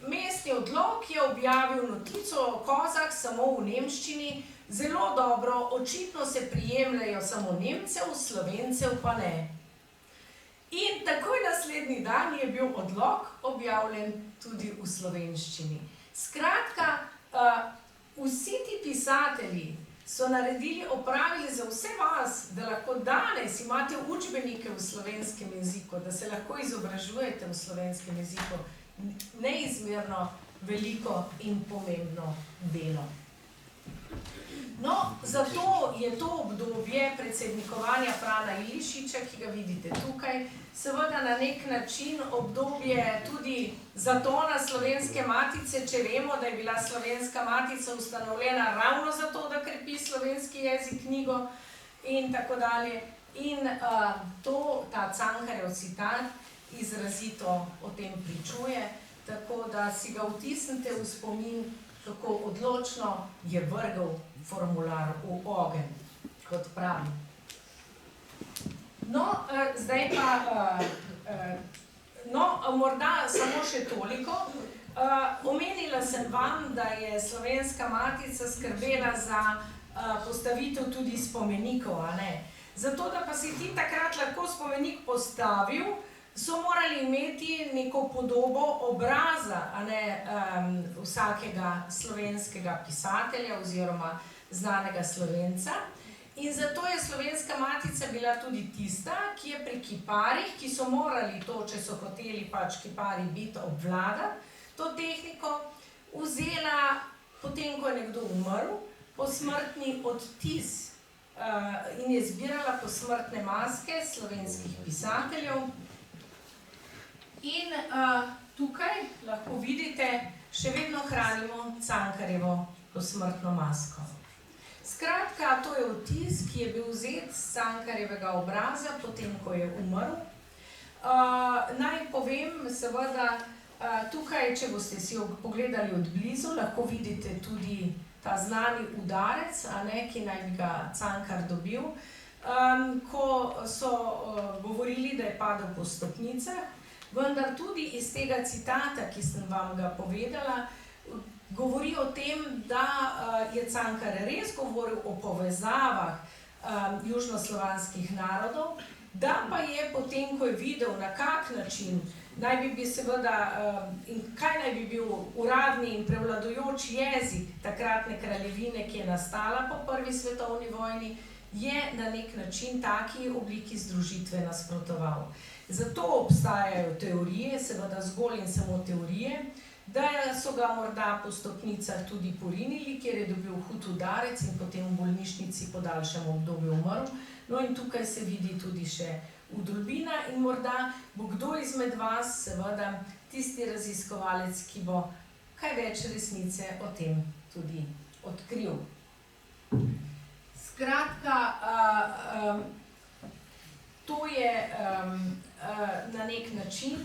mestni odlok je objavil notico o kozah samo v nemščini, zelo dobro, očitno se prijemljajo samo Nemcev, Slovencev pa ne. In takoj naslednji dan je bil odlok objavljen tudi v slovenščini. Skratka, vsi ti pisatelji so opravili za vse vas, da lahko danes imate učbenike v slovenskem jeziku, da se lahko izobražujete v slovenskem jeziku, neizmerno veliko in pomembno delo. No, zato je to obdobje predsednikovanja Frana Ilišiča, ki ga vidite tukaj, seveda na nek način obdobje tudi zatona Slovenske matice, če vemo, da je bila Slovenska matica ustanovljena ravno zato, da krepi slovenski jezik, knjigo in tako dalje. In ta Cankarjev citat izrazito o tem pričuje, tako da si ga vtisnite v spomin, kako odločno je vrgel formular v ogenj, kot pravi. No, zdaj pa, morda samo še toliko. Omenila sem vam, da je Slovenska matica skrbela za postavitev tudi spomenikov, a ne? Zato, da pa si ti takrat lahko spomenik postavil, so morali imeti neko podobo obraza, a ne, vsakega slovenskega pisatelja oziroma znanega Slovenca. In zato je Slovenska matica bila tudi tista, ki je pri kiparjih, ki so morali to, če so hoteli pač kiparji biti, obvladati to tehniko, vzela, potem ko je nekdo umrl, posmrtni odtis in je zbirala posmrtne maske slovenskih pisateljev. In tukaj lahko vidite, še vedno hranimo Cankarjevo posmrtno masko. Skratka, to je odtis, ki je bil vzet z Cankarjevega obraza, potem ko je umrl. Naj povem, seveda, tukaj, če boste si pogledali od blizu, lahko vidite tudi ta znani udarec, a ne, ki naj bi ga Cankar dobil, ko so govorili, da je padel po stopnicah, vendar tudi iz tega citata, ki sem vam ga povedala, govori o tem, da je Cankar res govoril o povezavah južnoslovanskih narodov, da pa je potem, ko je videl, na kak način naj bi bil seveda in kaj naj bi bil uradni in prevladujoč jezik takratne kraljevine, ki je nastala po prvi svetovni vojni, je na nek način taki obliki združitve nasprotoval. Zato obstajajo teorije, seveda zgolj in samo teorije, da so ga morda po stopnicah tudi porinili, kjer je dobil hud udarec in potem v bolnišnici po daljšem obdobju umrl. No in tukaj se vidi tudi še vdolbina in morda bo kdo izmed vas, seveda tisti raziskovalec, ki bo kaj več resnice o tem tudi odkril. Skratka, to je na nek način.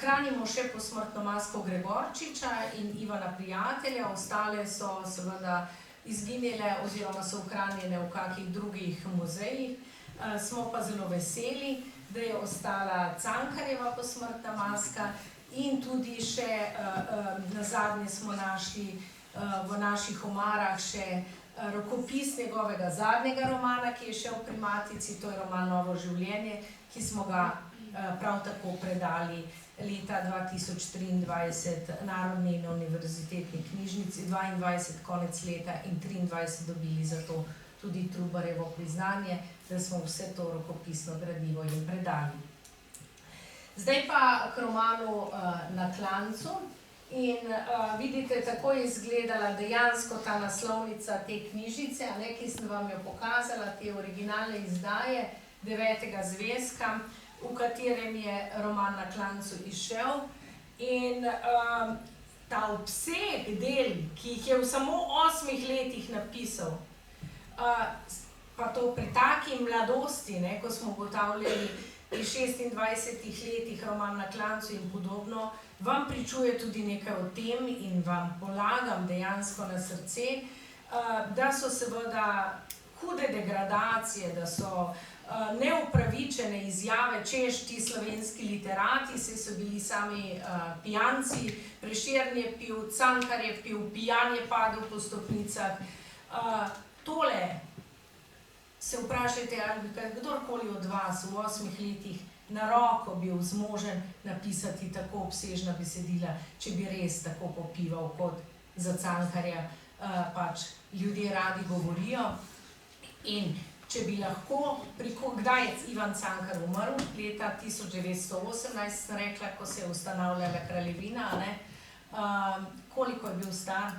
Hranimo še posmrtno masko Gregorčiča in Ivana Prijatelja, ostale so seveda izginile oziroma so ohranjene v kakih drugih muzejih. Smo pa zelo veseli, da je ostala Cankarjeva posmrtna maska in tudi še nazadnje smo našli v naših omarah še rokopis njegovega zadnjega romana, ki je šel pri matici, to je roman Novo življenje, ki smo ga prav tako predali leta 2023 Narodni in univerzitetni knjižnici, 22 konec leta in 23 dobili za to tudi Trubarjevo priznanje, da smo vse to rokopisno gradivo jim predali. Zdaj pa k romanu Na klancu In vidite, tako je izgledala dejansko ta naslovnica te knjižice, ki sem vam jo pokazala, te originalne izdaje 9. zvezka, v katerem je roman Na klancu izšel. In ta obseg del, ki jih je v samo 8 letih napisal, pa to pri taki mladosti, ko smo ugotavljali pri 26 letih roman Na klancu in podobno, vam pričuje tudi nekaj o tem in vam polagam dejansko na srce, da so seveda hude degradacije, da so neupravičene izjave, češ ti slovenski literati, saj so bili sami pijanci, Prešeren je pil, Cankar je pil, pijan je padel po stopnicah. Tole se vprašajte, ali bi kdorkoli od vas v 8 letih na roko bil zmožen napisati tako obsežna besedila, če bi res tako popival, kot za Cankarja pač ljudje radi govorijo. In če bi lahko, kdaj je Ivan Cankar umrl? Leta 1918, sem rekla, ko se je ustanavljala kraljevina, koliko je bil star?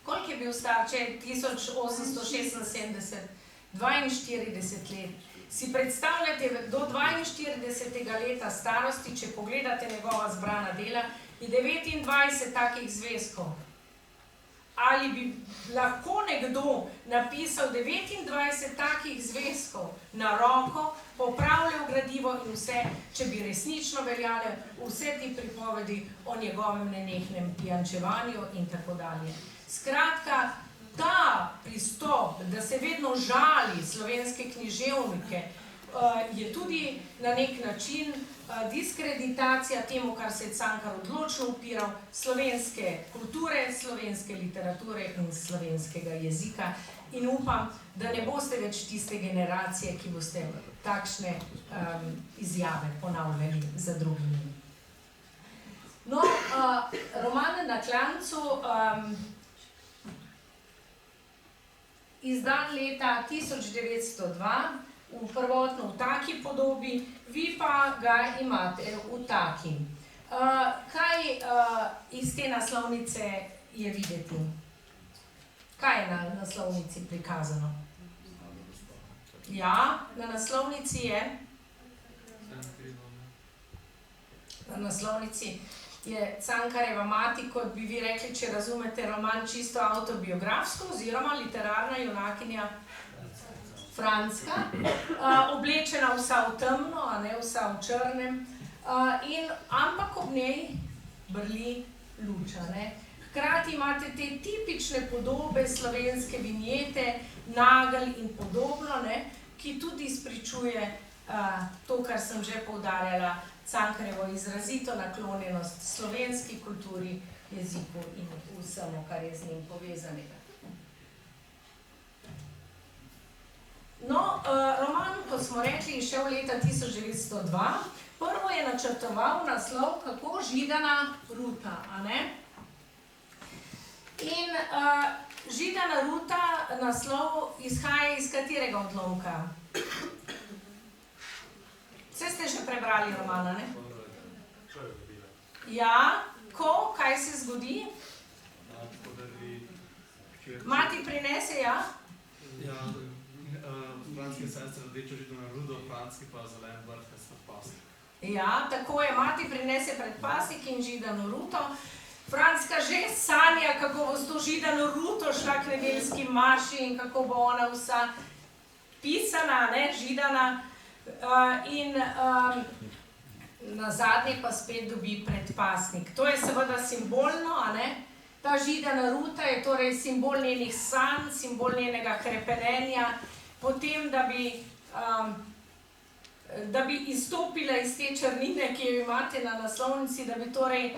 Koliko je bil star, če je 1876? 42 let. Si predstavljate, do 42. leta starosti, če pogledate njegova zbrana dela, je 29 takih zvezkov. Ali bi lahko nekdo napisal 29 takih zvezkov na roko, popravljal gradivo in vse, če bi resnično veljale vse ti pripovedi o njegovem nenehnem pijančevanju in tako dalje. Skratka, ta pristop, da se vedno žali slovenske književnike, je tudi na nek način diskreditacija temu, kar se je Cankar odločno upiral, slovenske kulture, slovenske literature in slovenskega jezika. In upam, da ne boste več tiste generacije, ki boste takšne izjave ponavljali za drugimi. No, roman Na klancu, izdan leta 1902, prvotno v taki podobi, vi pa ga imate v taki. Kaj iz te naslovnice je videti? Kaj je na naslovnici prikazano? Ja, na naslovnici je? Na naslovnici je Cankarjeva mati, kot bi vi rekli, če razumete roman čisto avtobiografsko, oziroma literarna junakinja Franska, oblečena vsa v temno, vsa v črnem, ampak ob njej brli luč. Hkrati imate te tipične podobe slovenske vinjete, nagelj in podobno, ki tudi izpričuje to, kar sem že poudarjala, Cankarjevo izrazito naklonjenost slovenski kulturi, jeziku in vsemu, kar je z njim povezanega. No, roman, kot smo rekli, je šel leta 1902. Prvo je načrtoval naslov Kako židana ruta, In Židana ruta, naslov, izhaja iz katerega odlomka? Vse ste že prebrali romana, Ja, kaj se zgodi? Mati prinese, ja? Ja, franski sestre rdečo židano rudo, franski pa zelen vrh predpasnik. Ja, tako je, mati prinese predpasnik in židano ruto. Franska že sanja, kako bo s to židano ruto šla k nedeljski maši in kako bo ona vsa pisana, židana. In nazadnje pa spet dobi predpasnik. To je seveda simbolno, Ta židana ruta je torej simbol njenih sanj, simbol njenega hrepenenja, potem, da bi izstopila iz te črnine, ki jo imate na naslovnici, da bi torej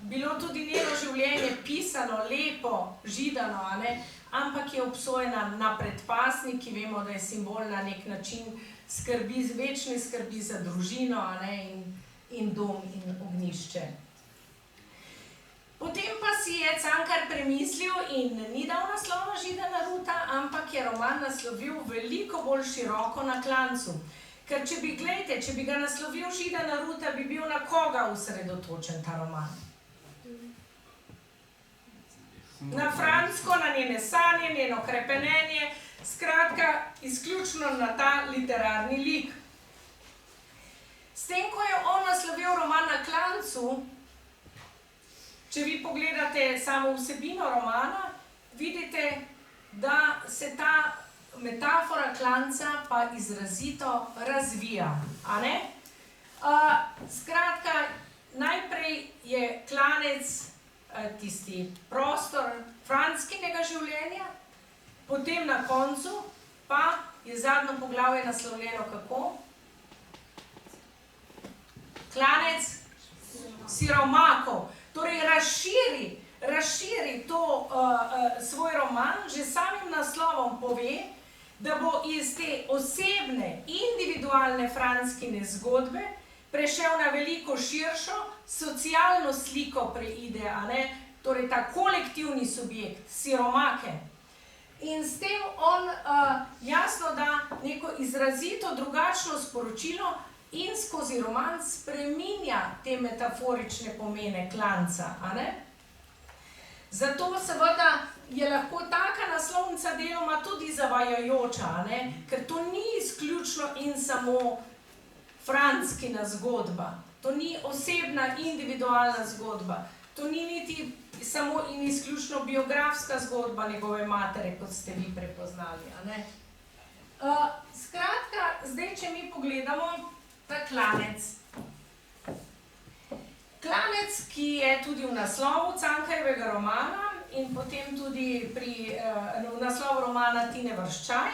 bilo tudi njeno življenje pisano, lepo, židano, ampak je obsojena na predpasnik, ki vemo, da je simbol na nek način večne skrbi za družino in dom in ognjišče. Potem pa si je Cankar premislil in ni dal naslova Židana ruta, ampak je roman naslovil veliko bolj široko Na klancu. Ker če bi ga naslovil Žida na Ruta, bi bil na koga osredotočen ta roman? Na Fransko, na njene sanje, njeno hrepenenje, skratka, izključno na ta literarni lik. S tem, ko je on naslovil roman Na klancu, če vi pogledate samo vsebino romana, vidite, da se ta metafora klanca pa izrazito razvija, a ne? Skratka, najprej je klanec tisti prostor Franskinega življenja, potem na koncu pa je zadnjo poglavje naslovljeno kako? Klanec siromakov. Torej razširi to svoj roman, že samim naslovom pove, da bo iz te osebne, individualne Franskine zgodbe prešel na veliko širšo, socialno sliko preide, a ne? Torej ta kolektivni subjekt, siromake. In s tem on jasno da neko izrazito drugačno sporočilo in skozi roman spreminja te metaforične pomene klanca, a ne? Zato seveda je lahko taka naslovnica deloma tudi zavajajoča, a ne? Ker to ni izključno in samo Franskina zgodba. To ni osebna, individualna zgodba. To ni niti samo in izključno biografska zgodba njegove matere, kot ste vi prepoznali, a ne? Skratka, zdaj, če mi pogledamo ta klanec. Klanec, ki je tudi v naslovu Cankarjevega romana in potem tudi v naslovu romana Tine Vrščaj,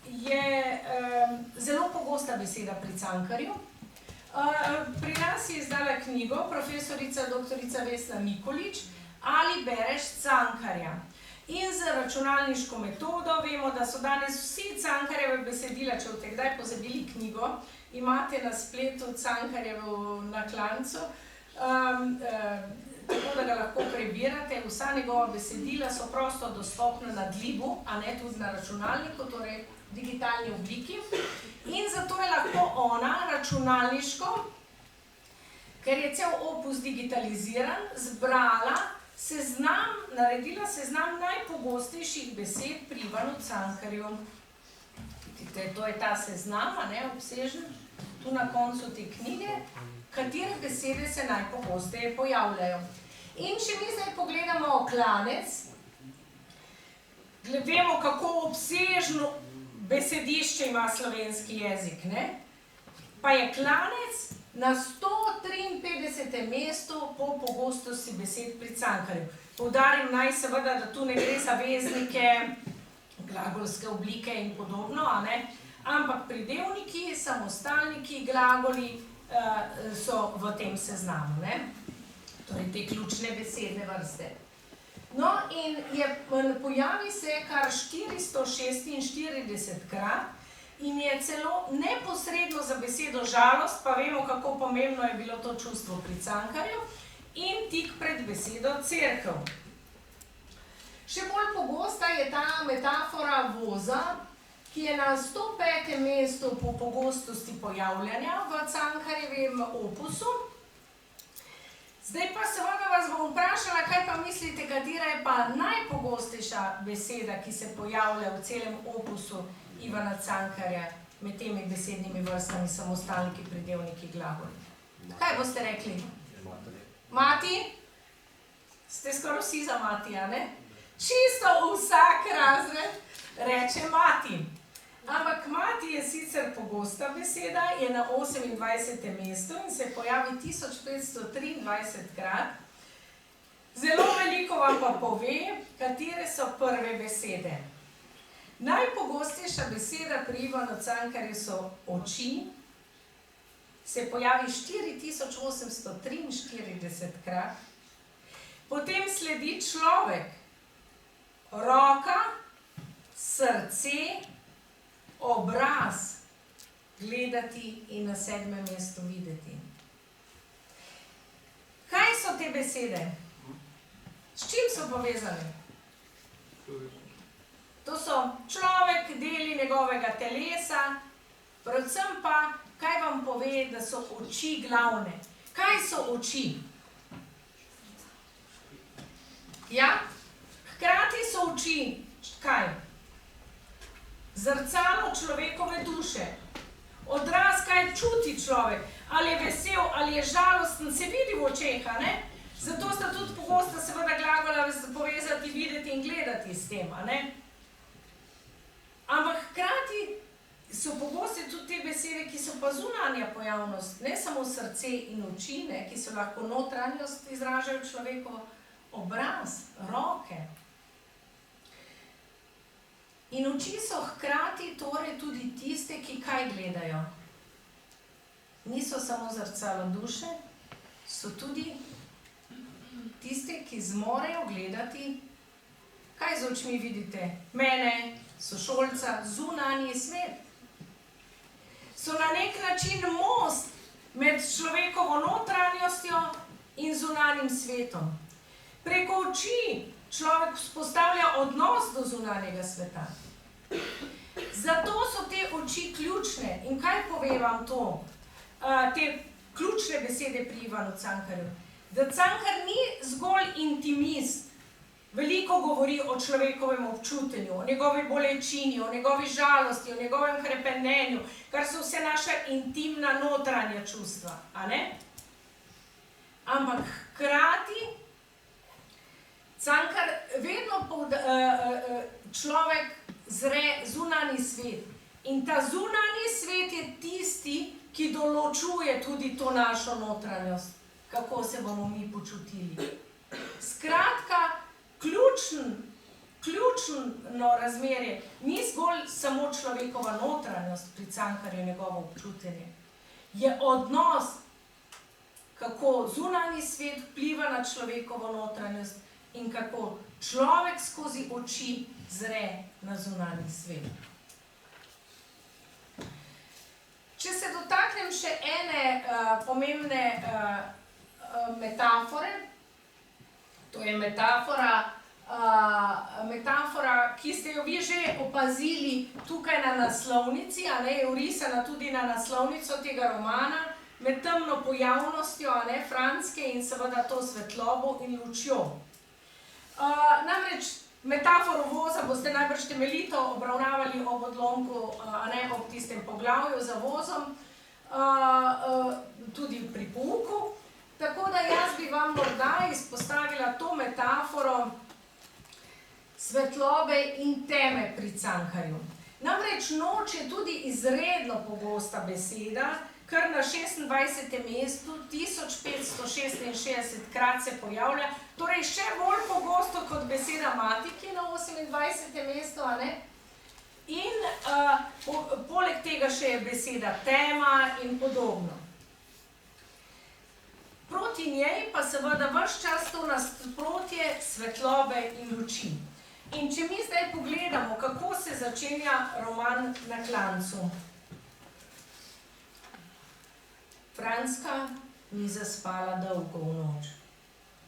je zelo pogosta beseda pri Cankarju. Pri nas je izdala knjigo profesorica doktorica Vesna Mikolič Ali bereš Cankarja. In z računalniško metodo vemo, da so danes vsi Cankarjeve besedila, če boste kdaj pozabili knjigo, imate na spletu Cankarjevo Na klancu, tako da ga lahko prebirate. Vsa njegova besedila so prosto dostopna na Dlibu, a ne tudi na računalniku, torej v digitalni obliki. In zato je lahko ona računalniško, ker je cel opus digitaliziran, zbrala naredila seznam najpogostejših besed pri Ivanu Cankarju. To je ta seznam, a ne, obsežen, tu na koncu te knjige, katere besede se najpogosteje pojavljajo. In če mi zdaj pogledamo klanec, vemo, kako obsežno besedišče ima slovenski jezik, ne? Pa je klanec na 153. mestu po pogostosti besed pri Cankarju. Poudarim naj seveda, da tu ne gre za veznike, glagolske oblike in podobno, a ne? Ampak pridevniki, samostalniki, glagoli so v tem seznamu, ne? Torej te ključne besedne vrste. No, in pojavi se kar 446 krat in je celo neposredno za besedo žalost, pa vemo, kako pomembno je bilo to čustvo pri Cankarju, in tik pred besedo cerkev. Še bolj pogosta je ta metafora voza, ki je na 105. mestu po pogostosti pojavljanja v Cankarjevem opusu. Zdaj pa seveda vas bom vprašala, kaj pa mislite, katera je pa najpogostejša beseda, ki se pojavlja v celem opusu Ivana Cankarja med temi besednimi vrstami, samostalniki, pridevniki, glagoli. Kaj boste rekli? Mati? Ste skoraj vsi za mati, a ne? Čisto vsak razred reče mati. Ampak mati je sicer pogosta beseda, je na 28. mestu in se pojavi 1523 krat. Zelo veliko vam pa pove, katere so prve besede. Najpogostejša beseda pri Ivanu Cankarju so oči, se pojavi 4843 krat. Potem sledi človek, roka, srce, obraz, gledati in na 7. mestu videti. Kaj so te besede? S čim so povezane? To so človek, deli njegovega telesa, predvsem pa, kaj vam pove, da so oči glavne. Kaj so oči? Ja? Hkrati so oči, kaj? Zrcalo človekove duše. Odraz, kaj čuti človek. Ali je vesel, ali je žalosten, se vidi v očeh, a ne? Zato sta tudi pogosta seveda glagola povezati, videti in gledati s tem, a ne? Ampak hkrati so pogoste tudi te besede, ki so pa zunanja pojavnost, ne samo srce in oči, ne, ki so lahko notranjost izražajo človekovo, obraz, roke. In oči so hkrati torej tudi tiste, ki kaj gledajo. Niso samo zrcalo duše, so tudi tiste, ki zmorejo gledati, kaj z očmi vidite? Mene, sošolca, zunanji svet. So na nek način most med človekovo notranjostjo in zunanjim svetom. Preko oči človek vzpostavlja odnos do zunanjega sveta. Zato so te oči ključne. In kaj pove vam to? Te ključne besede pri Ivanu Cankarju. Da Cankar ni zgolj intimist, veliko govori o človekovem občutenju, o njegovi bolečini, o njegovi žalosti, o njegovem hrepenenju, kar so vse naša intimna notranja čustva, a ne? Ampak hkrati Cankar vedno človek zre zunanji svet. In ta zunanji svet je tisti, ki določuje tudi to našo notranjost, kako se bomo mi počutili. Skratka, ključno razmerje ni zgolj samo človekova notranjost pri Cankarju, njegovo občutenje. Je odnos, kako zunanji svet vpliva na človekovo notranjost in kako človek skozi oči zre na zunanji svet. Če se dotaknem še ene pomembne metafore, to je metafora, ki ste jo vi že opazili tukaj na naslovnici, a ne, je vrisana tudi na naslovnico tega romana, med temno pojavnostjo, a ne, Franske in seveda to svetlobo in lučjo. Namreč metaforo voza boste najbrž temeljito obravnavali ob odlomku, a ne, ob tistem poglavju za vozom, tudi pri pouku. Tako da jaz bi vam morda izpostavila to metaforo svetlobe in teme pri Cankarju. Namreč noč je tudi izredno pogosta beseda, kar na 26. mestu 1566 krat se pojavlja, torej še bolj pogosto kot beseda mati, ki je na 28. mestu, a ne? In poleg tega še je beseda tema in podobno. Proti njej pa seveda ves čas to nasprotje svetlobe in luči. In če mi zdaj pogledamo, kako se začenja roman Na klancu. Franska ni zaspala dolgo v noč.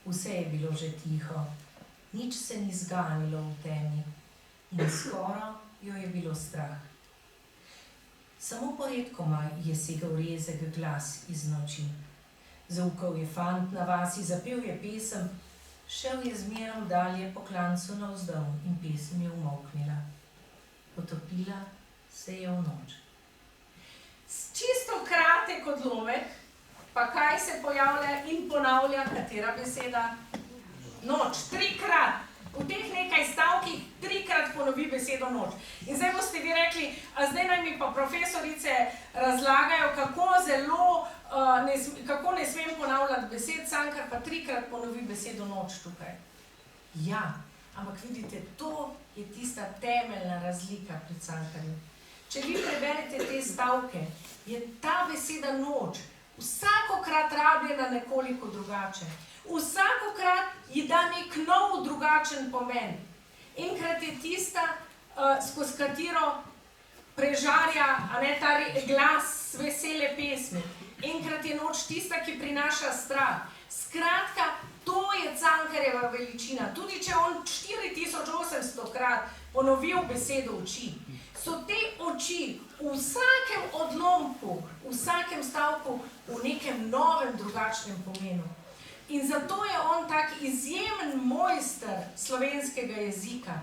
Vse je bilo že tiho. Nič se ni zganilo v temi. In skoro jo je bilo strah. Samo poredkoma je segel rezek glas iz noči. Zaukal je fant na vasi, zapel je pesem, šel je zmerom dalje po klancu navzdol in pesem je umolknila. Potopila se je v noč. Čisto kratek odlomek, pa kaj se pojavlja in ponavlja, katera beseda? Noč, 3-krat. V teh nekaj stavkih 3-krat ponovi besedo noč. In zdaj boste vi rekli, a zdaj naj mi pa profesorice razlagajo, kako ne smem ponavljati besed, Cankar pa 3-krat ponovi besedo noč tukaj. Ja, ampak vidite, to je tista temeljna razlika pri Cankarju. Če vi preberete te stavke, je ta beseda noč vsakokrat rabljena nekoliko drugače. Vsakokrat ji da nek nov drugačen pomen. Enkrat je tista, skozi katero prežarja, a ne, ta glas vesele pesmi. Enkrat je noč tista, ki prinaša strah. Skratka, to je Cankarjeva veličina. Tudi če on 4800-krat ponovil besedo oči, so te oči v vsakem odlomku, v vsakem stavku v nekem novem, drugačnem pomenu. In zato je on tak izjemen mojster slovenskega jezika,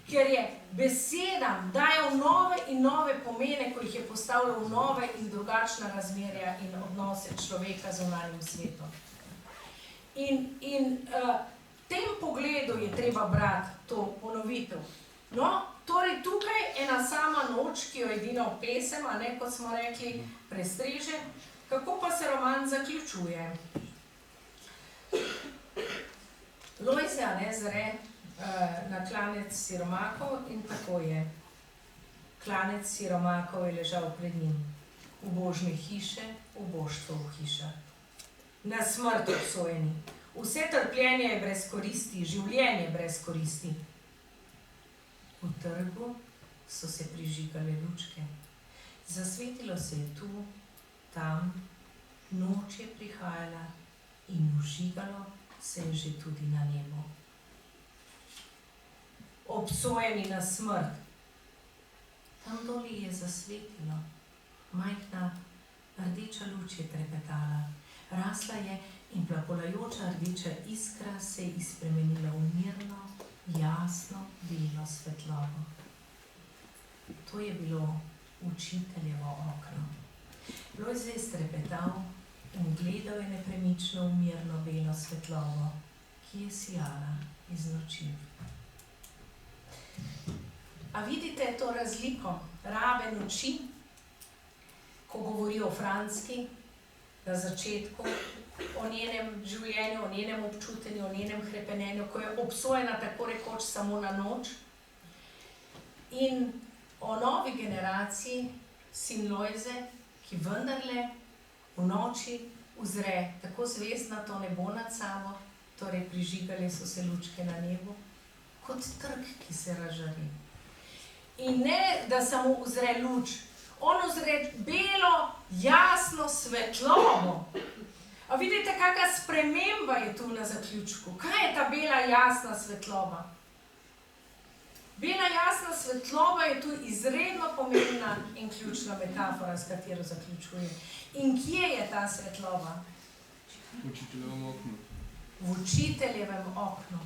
ker je besedam dajal nove in nove pomene, ko jih je postavljal v nove in drugačna razmerja in odnose človeka z zunanjim svetom. In v tem pogledu je treba brati to ponovitev. No, torej tukaj ena sama noč, ki jo edina v pesem, a ne, kot smo rekli, prestreže, kako pa se roman zaključuje. Lojze, a ne, zre na klanec siromakov in tako je. Klanec siromakov je ležal pred njim. Ubožne hiše, uboštvo v hišah. Na smrt obsojeni. Vse trpljenje je brez koristi, življenje brez koristi. V trgu so se prižigale lučke. Zasvetilo se je tu, tam, noč je prihajala in vžigalo se je že tudi na nebu. Obsojeni na smrt. Tam doli je zasvetilo. Majhna rdeča luč je trepetala. Rasla je in plapolajoča rdeča iskra se je spremenila v mirno, jasno, belo svetlobo. To je bilo učiteljevo okno. Lojze je strepetal in gledal je nepremično v mirno, belo svetlobo, ki je sijala iz noči. A vidite to razliko rabe noči, ko govori o Franski, na začetku, o njenem življenju, o njenem občutenju, o njenem hrepenenju, ko je obsojena tako rekoč samo na noč. In o novi generaciji, sin Lojze, ki vendarle v noči uzre tako zvezdnato nebo nad sabo, torej prižigale so se lučke na nebu, kot trg, ki se razžari. In ne, da samo uzre luč, on uzre belo, jasno svetlobo. A vidite, kakšna sprememba je tu na zaključku? Kaj je ta bela, jasna svetloba? Bela, jasna svetloba je tu izredno pomembna in ključna metafora, s katero zaključuje. In kje je ta svetloba? V učiteljevem oknu. V učiteljevem oknu.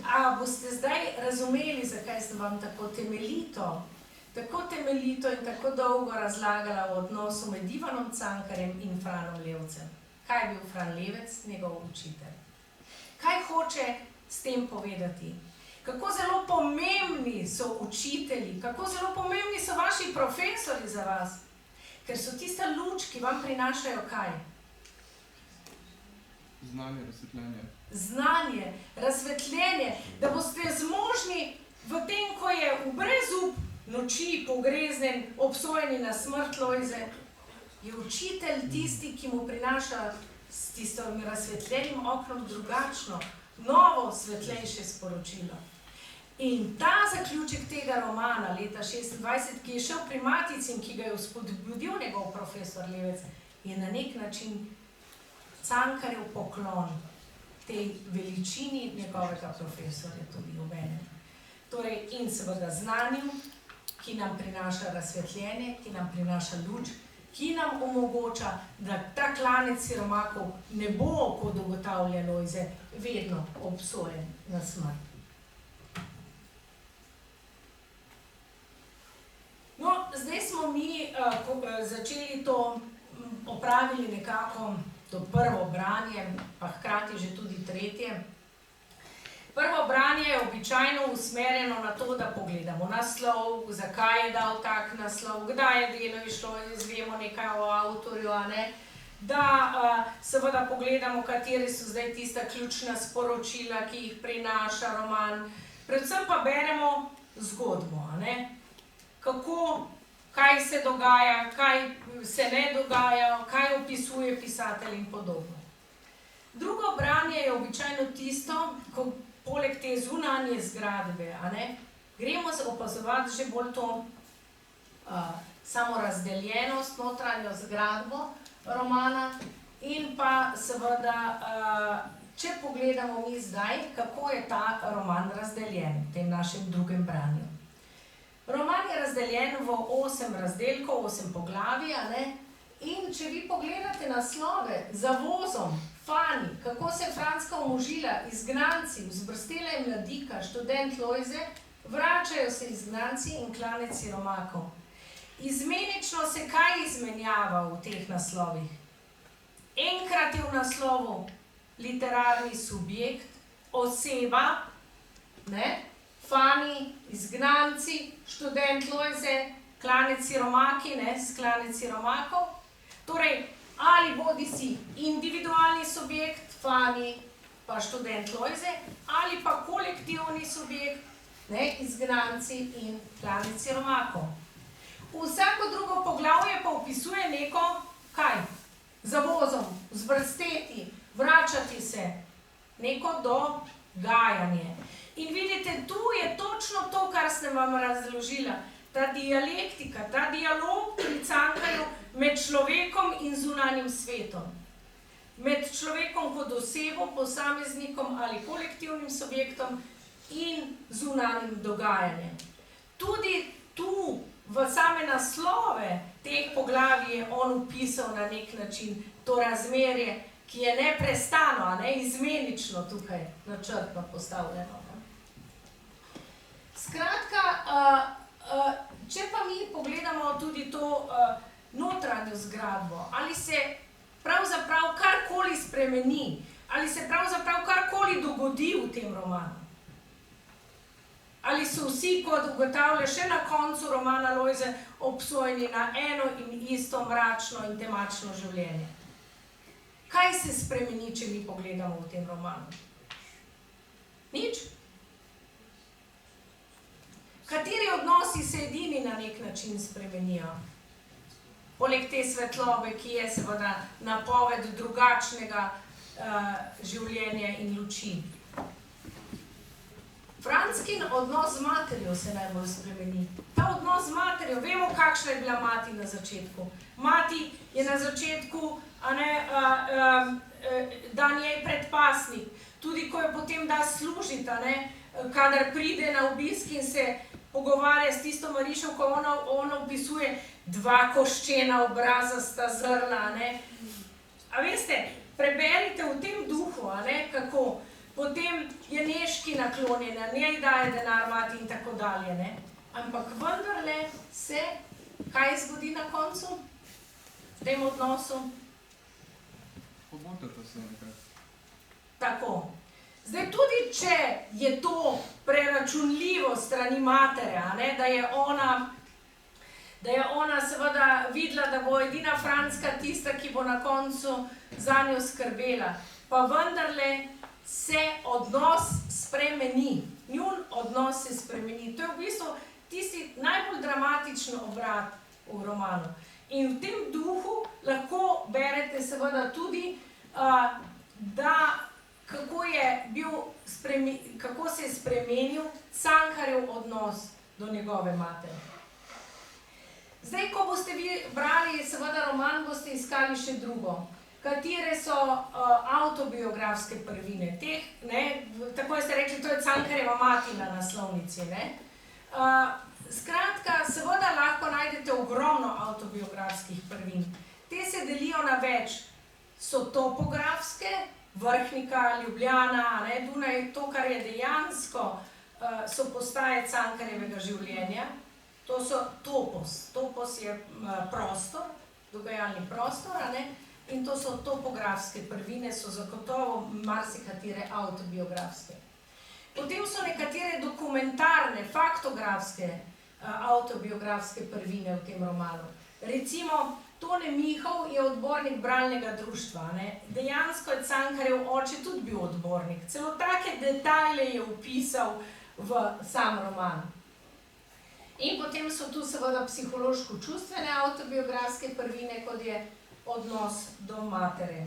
A boste zdaj razumeli, zakaj sem vam tako temeljito in tako dolgo razlagala o odnosu med Ivanom Cankarjem in Franom Levcem. Kaj je bil Fran Levec, njegov učitelj? Kaj hoče s tem povedati? Kako zelo pomembni so učitelji, kako zelo pomembni so vaši profesorji za vas? Ker so tista luč, ki vam prinašajo kaj? Znanje, razsvetljenje. Znanje, razsvetljenje, da boste zmožni v tem, ko je v brezup noči pogreznen, obsojeni na smrt Lojze, je učitelj tisti, ki mu prinaša s tistim razsvetljenim oknom drugačno, novo, svetlejše sporočilo. In ta zaključek tega romana leta 26, ki je šel pri Matici in ki ga je vzpodbudil njegov profesor Levec, je na nek način Cankarjev poklon tej veličini njegovega profesorja tudi obenem. Torej, in seveda znanju, ki nam prinaša razsvetljenje, ki nam prinaša luč, ki nam omogoča, da ta klanec siromakov ne bo, kot ugotavlja Lojze, vedno obsojen na smrt. No, zdaj smo mi začeli to, opravili nekako to prvo branje, pa hkrati že tudi tretje. Prvo branje je običajno usmerjeno na to, da pogledamo naslov, zakaj je dal tak naslov, kdaj je delo išlo, izvemo nekaj o avtorju, a ne? Da seveda pogledamo, kateri so zdaj tista ključna sporočila, ki jih prinaša roman. Predvsem pa beremo zgodbo, a ne? Kako, kaj se dogaja, kaj se ne dogaja, kaj opisuje pisatelj in podobno. Drugo branje je običajno tisto, ko poleg te zunanje zgradbe, a ne, gremo opazovati že bolj to samorazdeljenost, notranjo zgradbo romana in pa seveda, če pogledamo mi zdaj, kako je ta roman razdeljen v tem našem drugem branju. Roman je razdeljen v 8 razdelkov, 8 poglavij, a ne? In če vi pogledate naslove za vozom, Fani, kako se je Franska omožila, izgnanci, vzbrstela je mladika, študent Lojze, vračajo se izgnanci in klanec siromakov. Izmenično se kaj izmenjava v teh naslovih? Enkrat je v naslovu literarni subjekt, oseba, ne? Fani, izgnanci, študent Lojze, klanec siromaki, ne? Klanec siromakov. Torej, ali bodi si individualni subjekt, Fani, pa študent Lojze, ali pa kolektivni subjekt, ne? Izgnanci in klanec siromakov. Vsako drugo poglavje pa opisuje neko, kaj? Za vozom, vzbrsteti, vračati se, neko dogajanje. In vidite, tu je točno to, kar sem vam razložila. Ta dialektika, ta dialog pri Cankarju med človekom in zunanjim svetom. Med človekom kot osebo, posameznikom ali kolektivnim subjektom in zunanjim dogajanjem. Tudi tu, v same naslove teh poglavij je on upisal na nek način to razmerje, ki je neprestano, a ne izmenično tukaj načrtno postavljeno. Skratka, če pa mi pogledamo tudi to notranjo zgradbo, ali se pravzaprav karkoli spremeni, ali se pravzaprav karkoli dogodi v tem romanu. Ali so vsi, kot ugotavlja še na koncu romana Lojze, obsojeni na eno in isto mračno in temačno življenje. Kaj se spremeni, če mi pogledamo v tem romanu? Nič? Kateri odnosi se edini na nek način spremenijo? Poleg te svetlobe, ki je seveda napoved drugačnega življenja in luči. Franskin odnos z materjo se najbolj spremeni. Ta odnos z materjo, vemo, kakšna je bila mati na začetku. Mati je na začetku da njej predpasnik. Tudi ko jo potem da služiti, kadar pride na obisk in se pogovarja s tisto Marišo, ko ona opisuje 2 koščena obrazasta zrna. A veste, preberite v tem duhu, kako potem je Nežki naklonjena, njej daje denar mati in tako dalje. Ampak vendarle se, kaj zgodi na koncu v tem odnosu? Pobotata se nekaj. Tako. Zdaj tudi, če je to preračunljivo strani matere, da je ona seveda videla, da bo edina Franska tista, ki bo na koncu zanjo skrbela, pa vendarle se odnos spremeni. Njun odnos se spremeni. To je v bistvu tisti najbolj dramatičen obrat v romanu. In v tem duhu lahko berete seveda tudi, kako se je spremenil Cankarjev odnos do njegove matere. Zdaj, ko boste vi brali seveda roman, boste iskali še drugo. Katere so avtobiografske prvine. Tako ste rekli, to je Cankarjeva mati na naslovnici. Skratka, seveda lahko najdete ogromno avtobiografskih prvin. Te se delijo na več. So topografske, Vrhnika, Ljubljana, Dunaj, to, kar je dejansko, so postaje Cankarjevega življenja. To so topos. Topos je prostor, dogajalni prostor, in to so topografske prvine, so zagotovo marsikatere avtobiografske. Potem so nekatere dokumentarne, faktografske avtobiografske prvine v tem romanu. Recimo, Tone Mihov je odbornik bralnega društva. Dejansko je Cankarjev oče tudi bil odbornik. Celo take detajle je vpisal v sam roman. In potem so tu seveda psihološko-čustvene avtobiografske prvine, kot je odnos do matere.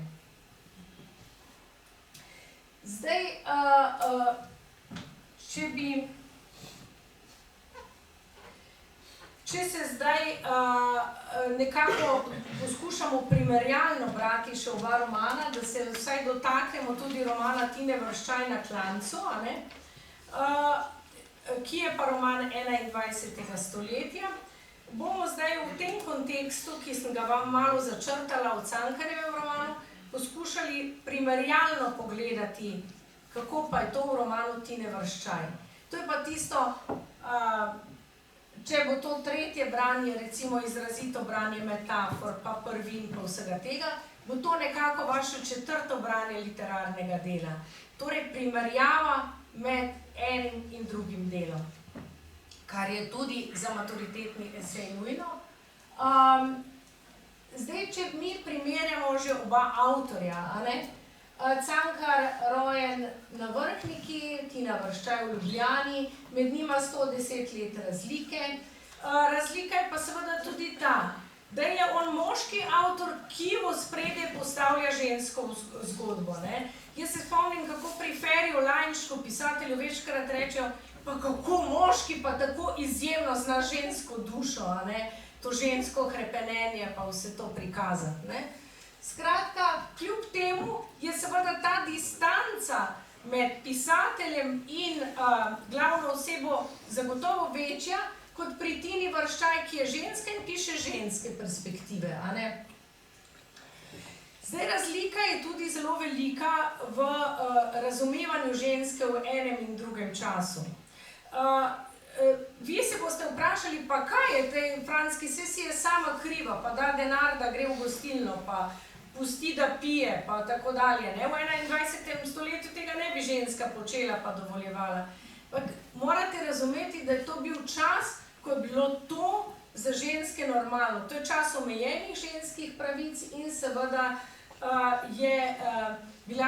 Zdaj, če se zdaj nekako poskušamo primerjalno brati še oba romana, da se vsaj dotaknemo tudi romana Tine Vrščaj Na klancu, ki je pa roman 21. stoletja, bomo zdaj v tem kontekstu, ki sem ga vam malo začrtala v Cankarjevem romanu, poskušali primerjalno pogledati, kako pa je to v romanu Tine Vrščaj. To je pa tisto, če bo to tretje branje, recimo izrazito branje metafor, pa prvin, pa vsega tega, bo to nekako vaše četrto branje literarnega dela. Torej primerjava med enim in drugim delom, kar je tudi za maturitetni esej nujno. Zdaj, če mi primerjamo že oba avtorja, Cankar rojen na Vrhniki, Tina Vrščaj v Ljubljani, med njima 110 let razlike. Razlika je pa seveda tudi ta, da je on moški avtor, ki v ospredje postavlja žensko zgodbo. Jaz se spomnim, kako pri Feriju Lajnšku pisatelju večkrat rečejo, pa kako moški pa tako izjemno zna žensko dušo, to žensko hrepenenje pa vse to prikazati. Skratka, kljub temu je seveda ta distanca med pisateljem in glavno osebo zagotovo večja, kot pri Tini Vrščaj, ki je ženska in piše ženske perspektive. Zdaj, razlika je tudi zelo velika v razumevanju ženske v enem in drugem času. Vi se boste vprašali, pa kaj je tej Franski, saj si je sama kriva, pa da denar, da gre v gostilno, pa pusti, da pije, pa tako dalje. V 21. stoletju tega ne bi ženska počela, pa dovoljevala. Morate razumeti, da je to bil čas, ko je bilo to za ženske normalno. To je čas omejenih ženskih pravic in seveda je bila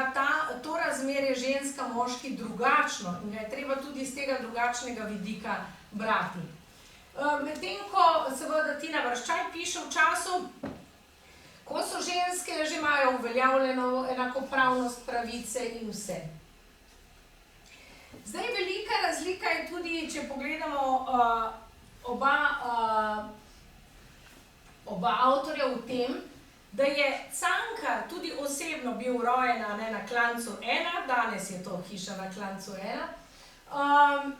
to razmerje ženska-moški drugačno in ga je treba tudi iz tega drugačnega vidika brati. Medtem ko seveda Tina Vrščaj piše v času, ko so ženske že imajo uveljavljeno enakopravnost, pravice in vse. Zdaj, velika razlika je tudi, če pogledamo oba avtorja v tem, da je Cankar tudi osebno bil rojen na Klancu 1, danes je to hiša na Klancu 1,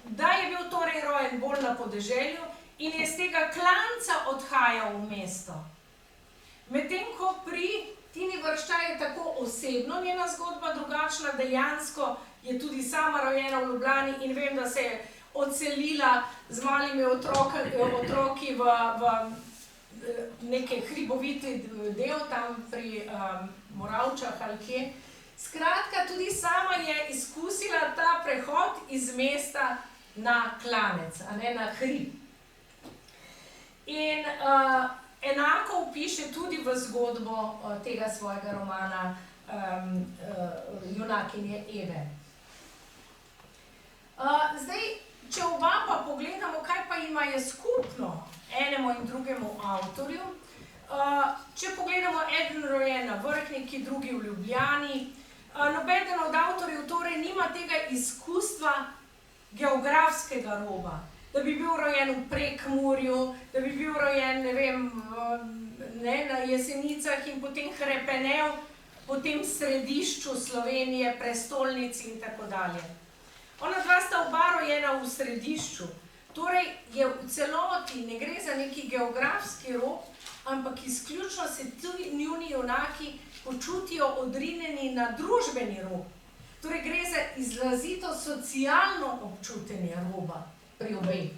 da je bil torej rojen bolj na podeželju in je z tega klanca odhajal v mesto. Medtem ko pri Tini Vrščaj je tako osebno njena zgodba drugačna, dejansko je tudi sama rojena v Ljubljani in vem, da se je odselila z malimi otroki v neke hribovite del tam pri Moravčah ali kje. Skratka, tudi sama je izkusila ta prehod iz mesta na klanec, na hrib. In enako vpiše tudi v zgodbo tega svojega romana junakinje Eve. Zdaj, če oba pa pogledamo, kaj pa ima je skupno enemu in drugemu avtorju, če pogledamo eden rojen na Vrhniki, drugi v Ljubljani, nobeden od avtorjev torej nima tega izkustva geografskega roba, da bi bil rojen v Prekmurju, da bi bil rojen, ne vem, na Jesenicah in potem hrepenel po tem središču Slovenije, prestolnici in tako dalje. Ona dva sta oba rojena v središču, torej je v celoti, ne gre za neki geografski rob, ampak izključno se tudi njuni junaki počutijo odrinjeni na družbeni rob. Torej gre za izrazito socialno občutenje roba pri obeh.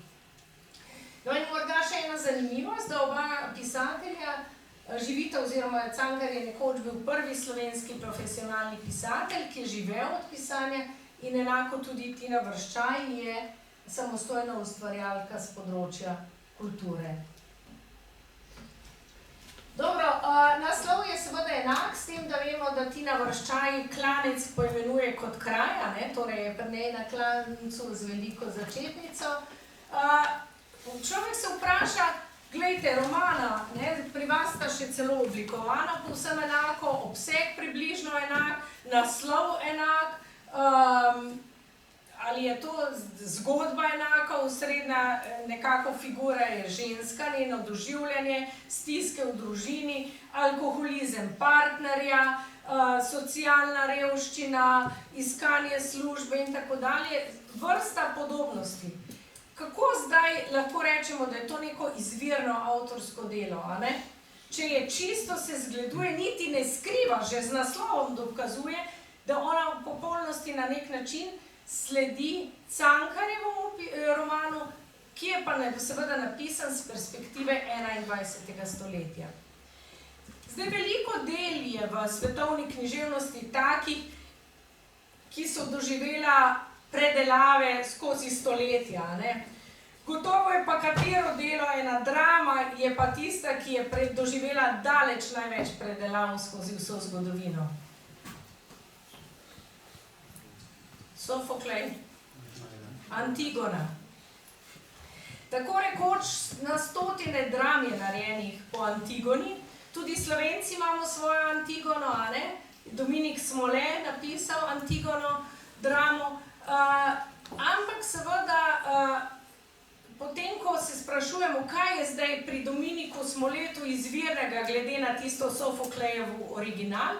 No in morda še ena zanimivost, da oba pisatelja živita, oziroma Cankar je nekoč bil prvi slovenski profesionalni pisatelj, ki je živel od pisanja, in enako tudi Tina Vrščaj je samostojna ustvarjalka z področja kulture. Dobro, naslov je seveda enak, s tem, da vemo, da Tina Vrščaj klanec poimenuje kot kraj, torej je pri njej na klancu z veliko začetnico. Človek se vpraša, glejte, romana, pri vas sta še celo oblikovana povsem enako, obseg približno enak, naslov enak, ali ali je to zgodba enaka, osrednja nekako figura je ženska, njeno doživljanje, stiske v družini, alkoholizem partnerja, socialna revščina, iskanje službe in tako dalje, vrsta podobnosti. Kako zdaj lahko rečemo, da je to neko izvirno avtorsko delo, a ne? Če je čisto se zgleduje, niti ne skriva, že z naslovom dokazuje, da ona v popolnosti na nek način sledi Cankarjevemu romanu, ki je pa seveda napisan z perspektive 21. stoletja. Zdaj, veliko del je v svetovni književnosti takih, ki so doživela predelave skozi stoletja, ne? Gotovo je pa katero delo, ena drama, je pa tista, ki je doživela daleč največ predelav skozi vso zgodovino. Sofoklej, Antigona. Tako rekoč na stotine dram je narejenih po Antigoni, tudi Slovenci imamo svojo Antigono, a ne? Dominik Smole napisal Antigono dramo, ampak seveda potem, ko se sprašujemo, kaj je zdaj pri Dominiku Smoletu izvirnega glede na tisto Sofoklejev original,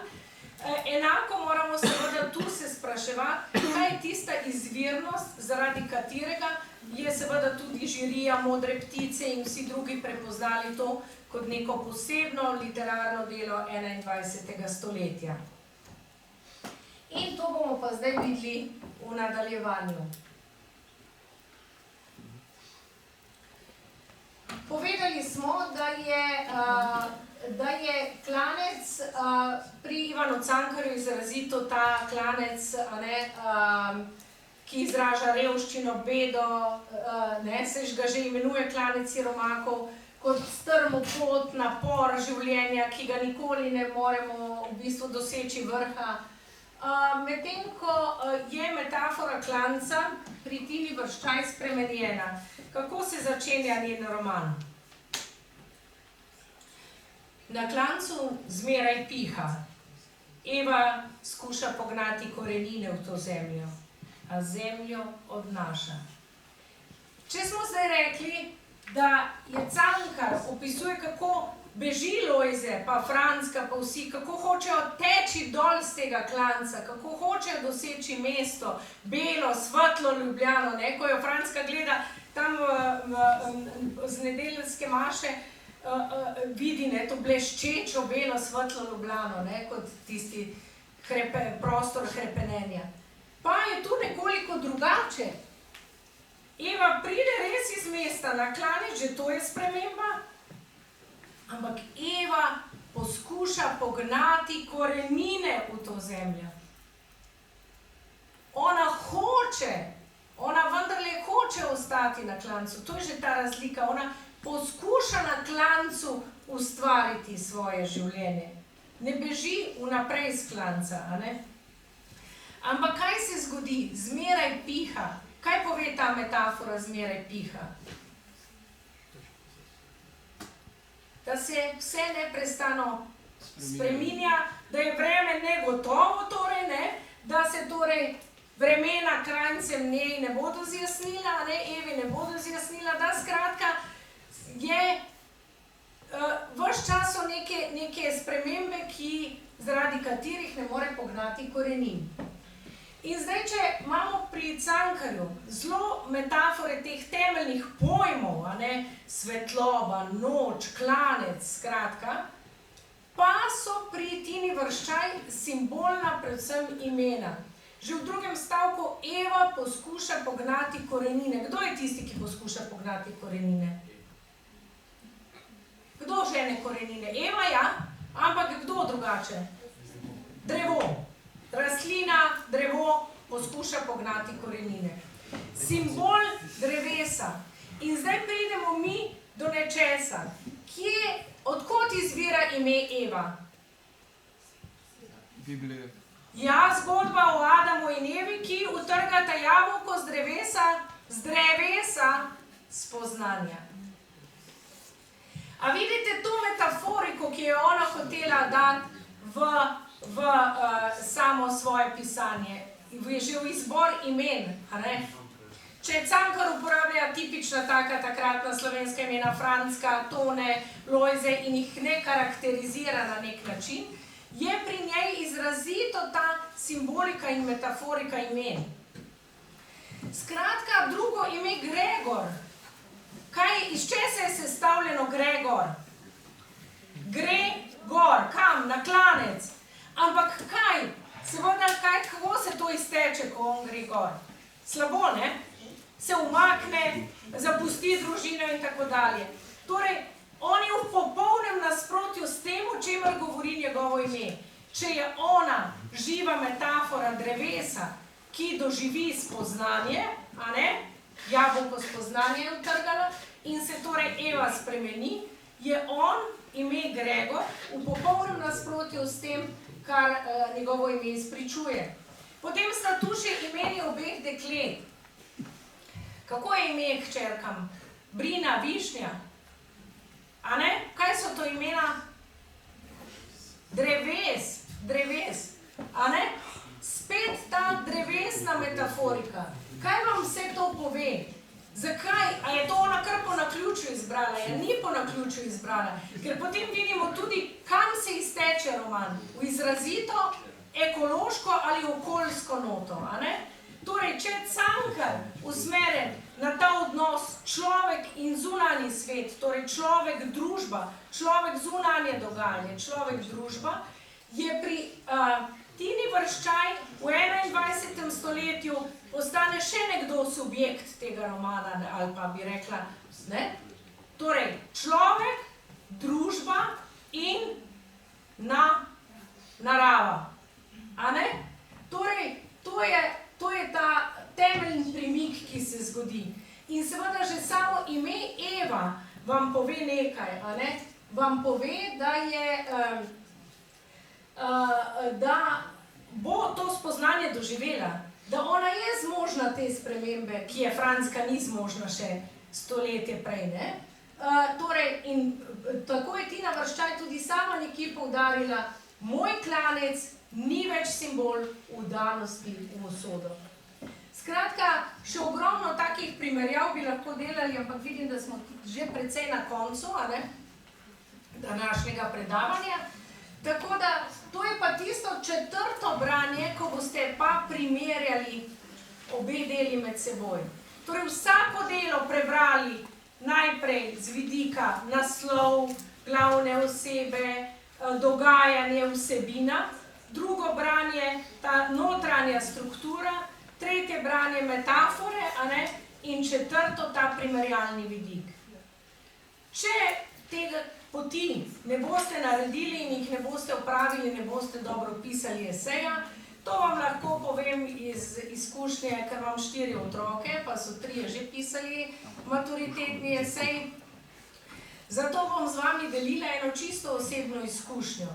enako moramo seveda tu se spraševati, kaj je tista izvirnost, zaradi katerega je seveda tudi žirija Modre ptice in vsi drugi prepoznali to kot neko posebno literarno delo 21. stoletja. In to bomo pa zdaj videli v nadaljevanju. Povedali smo, da je klanec pri Ivanu Cankarju izrazito ta klanec, ki izraža revščino, bedo, se ga že imenuje klanec siromakov, kot strmo pot, napor življenja, ki ga nikoli ne moremo v bistvu doseči vrha. Medtem ko je metafora klanca pri Tini Vrščaj spremenjena. Kako se začenja njen roman? Na klancu zmeraj piha. Eva skuša pognati korenine v to zemljo, a zemljo odnaša. Če smo zdaj rekli, da je Cankar opisuje, kako beži Lojze, pa Franska, pa vsi, kako hočejo teči dol z tega klanca, kako hočejo doseči mesto, belo, svetlo Ljubljano, ne? Ko jo Franska gleda tam z nedeljske maše, vidi to bleščečo, belo, svetlo Ljubljano, kot tisti prostor hrepenenja. Pa je tu nekoliko drugače. Eva pride res iz mesta na klanec, že to je sprememba, ampak Eva poskuša pognati korenine v to zemljo. Ona vendarle hoče ostati na klancu, to je že ta razlika, ona poskuša na klancu ustvariti svoje življenje. Ne beži vnaprej z klanca, a ne? Ampak kaj se zgodi? Zmeraj piha. Kaj pove ta metafora zmeraj piha? Da se vse neprestano spreminja, da je vreme negotovo, torej, ne? Da se torej vremena krancem njej ne bodo zjasnila, Evi ne bodo zjasnila, da skratka je ves čas so neke spremembe, zaradi katerih ne more pognati korenin. In zdaj, če imamo pri Cankarju zelo metafore teh temeljnih pojmov, svetloba, noč, klanec, skratka, pa so pri Tini Vrščaj simbolna predvsem imena. Že v drugem stavku Eva poskuša pognati korenine. Kdo je tisti, ki poskuša pognati korenine? Kdo žene korenine? Eva, ja, ampak kdo drugače? Drevo. Rastlina, drevo poskuša pognati korenine. Simbol drevesa. In zdaj pridemo mi do nečesa. Odkot izvira ime Eva? Biblije. Ja, zgodba o Adamu in Evi, ki utrgata jabolko z drevesa spoznanja. A vidite to metaforiko, ki jo ona hotela dati v samo svoje pisanje? je že v izbor imen, a ne? Če Cankar uporablja tipična taka takratna slovenska imena, Franska, Tone, Lojze in jih ne karakterizira na nek način, je pri njej izrazito ta simbolika in metaforika imen. Skratka, drugo ime Gregor. Iz česa je sestavljeno Gregor? Gre gor, kam? Na klanec. Ampak kaj? Seveda, kako se to izteče, ko on gre gor? Slabo, ne? Se umakne, zapusti družino in tako dalje. Torej, on je v popolnem nasprotju s tem, o čemer govori njegovo ime. Če je ona živa metafora drevesa, ki doživi spoznanje, a ne? Jabolko spoznanje je utrgalo in se torej Eva spremeni, je on, ime Gregor, v popolnem nasprotju s tem, kar njegovo ime izpričuje. Potem sta tu še imeni obeh deklet. Kako je ime hčerkam? Brina, Višnja? A ne? Kaj so to imena? Dreves. A ne? Spet ta drevesna metaforika. Kaj vam vse to pove? Zakaj? A je to ona kar po naključju izbrala? Ja, ni po naključju izbrala. Ker potem vidimo tudi, kam se izteče roman. V izrazito ekološko ali okoljsko noto. A ne? Torej, če je Cankar usmeren na ta odnos človek in zunanji svet, torej človek družba, človek zunanje dogajanje, človek družba, je pri Tini Vrščaj v 21. stoletju postane še nekdo subjekt tega romana, ali pa bi rekla, ne? Torej, človek, družba in narava. A ne? Torej, to je ta temeljni premik, ki se zgodi. In seveda že samo ime Eva vam pove nekaj, a ne? Vam pove, da bo to spoznanje doživela, da ona je zmožna te spremembe, ki je Franska ni zmožna še stoletje prej, ne? Torej, in tako je Tina Vrščaj tudi sama nekje poudarila, moj klanec ni več simbol vdanosti v usodo. Skratka, še ogromno takih primerjav bi lahko delali, ampak vidim, da smo že precej na koncu, a ne, današnjega predavanja. Tako da, to je pa tisto četrto branje, ko boste pa primerjali obe deli med seboj. Torej, vsako delo prebrali najprej z vidika naslov, glavne osebe, dogajanje, vsebina, drugo branje, ta notranja struktura, tretje branje metafore, a ne, in četrto ta primerjalni vidik. Če tega poti ne boste naredili in jih ne boste opravili, ne boste dobro pisali eseja, to vam lahko povem iz izkušnje, ker imam 4 otroke, pa so 3 že pisali maturitetni esej. Zato bom z vami delila eno čisto osebno izkušnjo.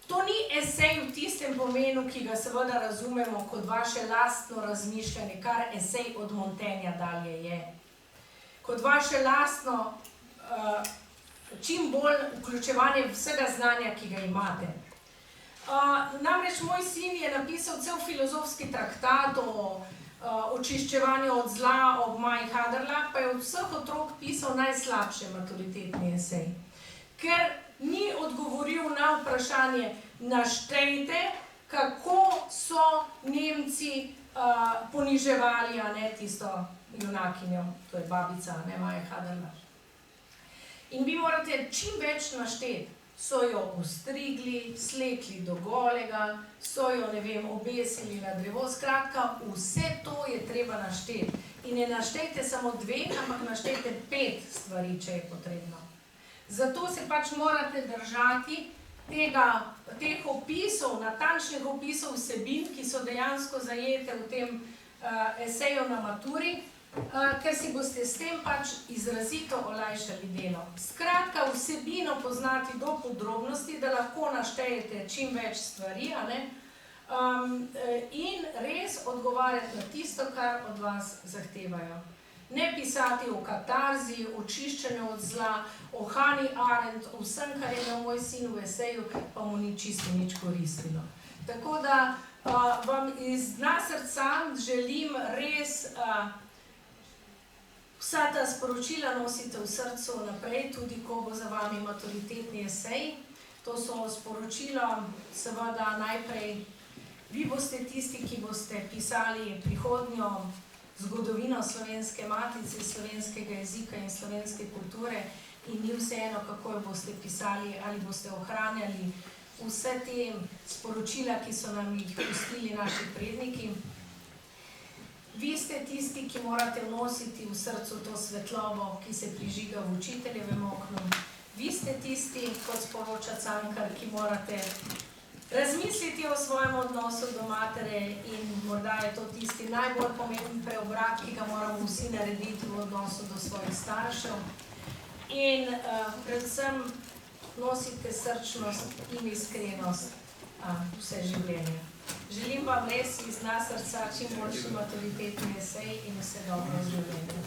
To ni esej v tistem pomenu, ki ga seveda razumemo kot vaše lastno razmišljanje, kar esej od Montaigna dalje je. Kot vaše lastno, čim bolj vključevanje vsega znanja, ki ga imate. Namreč moj sin je napisal cel filozofski traktat o očiščevanju od zla ob Maji Haderlach, pa je od vseh otrok pisal najslabše maturitetni esej. Ker ni odgovoril na vprašanje, naštejte, kako so Nemci poniževali, a ne, tisto junakinjo, to je babica, ne, Maja Haderlach. In vi morate čim več našteti. So jo ustrigli, slekli do golega, so jo, ne vem, obesili na drevo. Skratka, vse to je treba našteti. In ne naštejte samo 2, ampak naštejte 5 stvari, če je potrebno. Zato se pač morate držati teh opisov, natančnih opisov vsebin, ki so dejansko zajete v tem eseju na maturi, ker si boste s tem pač izrazito olajšali delo. Skratka, vsebino poznati do podrobnosti, da lahko naštejete čim več stvari, a ne? In res odgovarjati na tisto, kar od vas zahtevajo. Ne pisati o katarzi, o čiščenju od zla, o Hannah Arendt, o vsem, kar je imel moj sin v eseju, pa mu ni čisto nič koristilo. Tako da vam iz dna srca želim res vsa ta sporočila nosite v srcu naprej, tudi ko bo za vami maturitetni esej. To so sporočila, seveda najprej, vi boste tisti, ki boste pisali prihodnjo zgodovino slovenske matice, slovenskega jezika in slovenske kulture in ni vseeno, kako jo boste pisali, ali boste ohranjali vse te sporočila, ki so nam jih pustili naši predniki. Vi ste tisti, ki morate vnositi v srcu to svetlobo, ki se prižiga v učiteljevem oknu. Vi ste tisti, kot sporoča Cankar, ki morate razmisliti o svojem odnosu do matere in morda je to tisti najbolj pomemben preobrat, ki ga moramo vsi narediti v odnosu do svojih staršev. In predvsem nosite srčnost in iskrenost vse življenje. Želim vam res iz dna srca čim boljši maturitetni esej in vse dobro v življenju.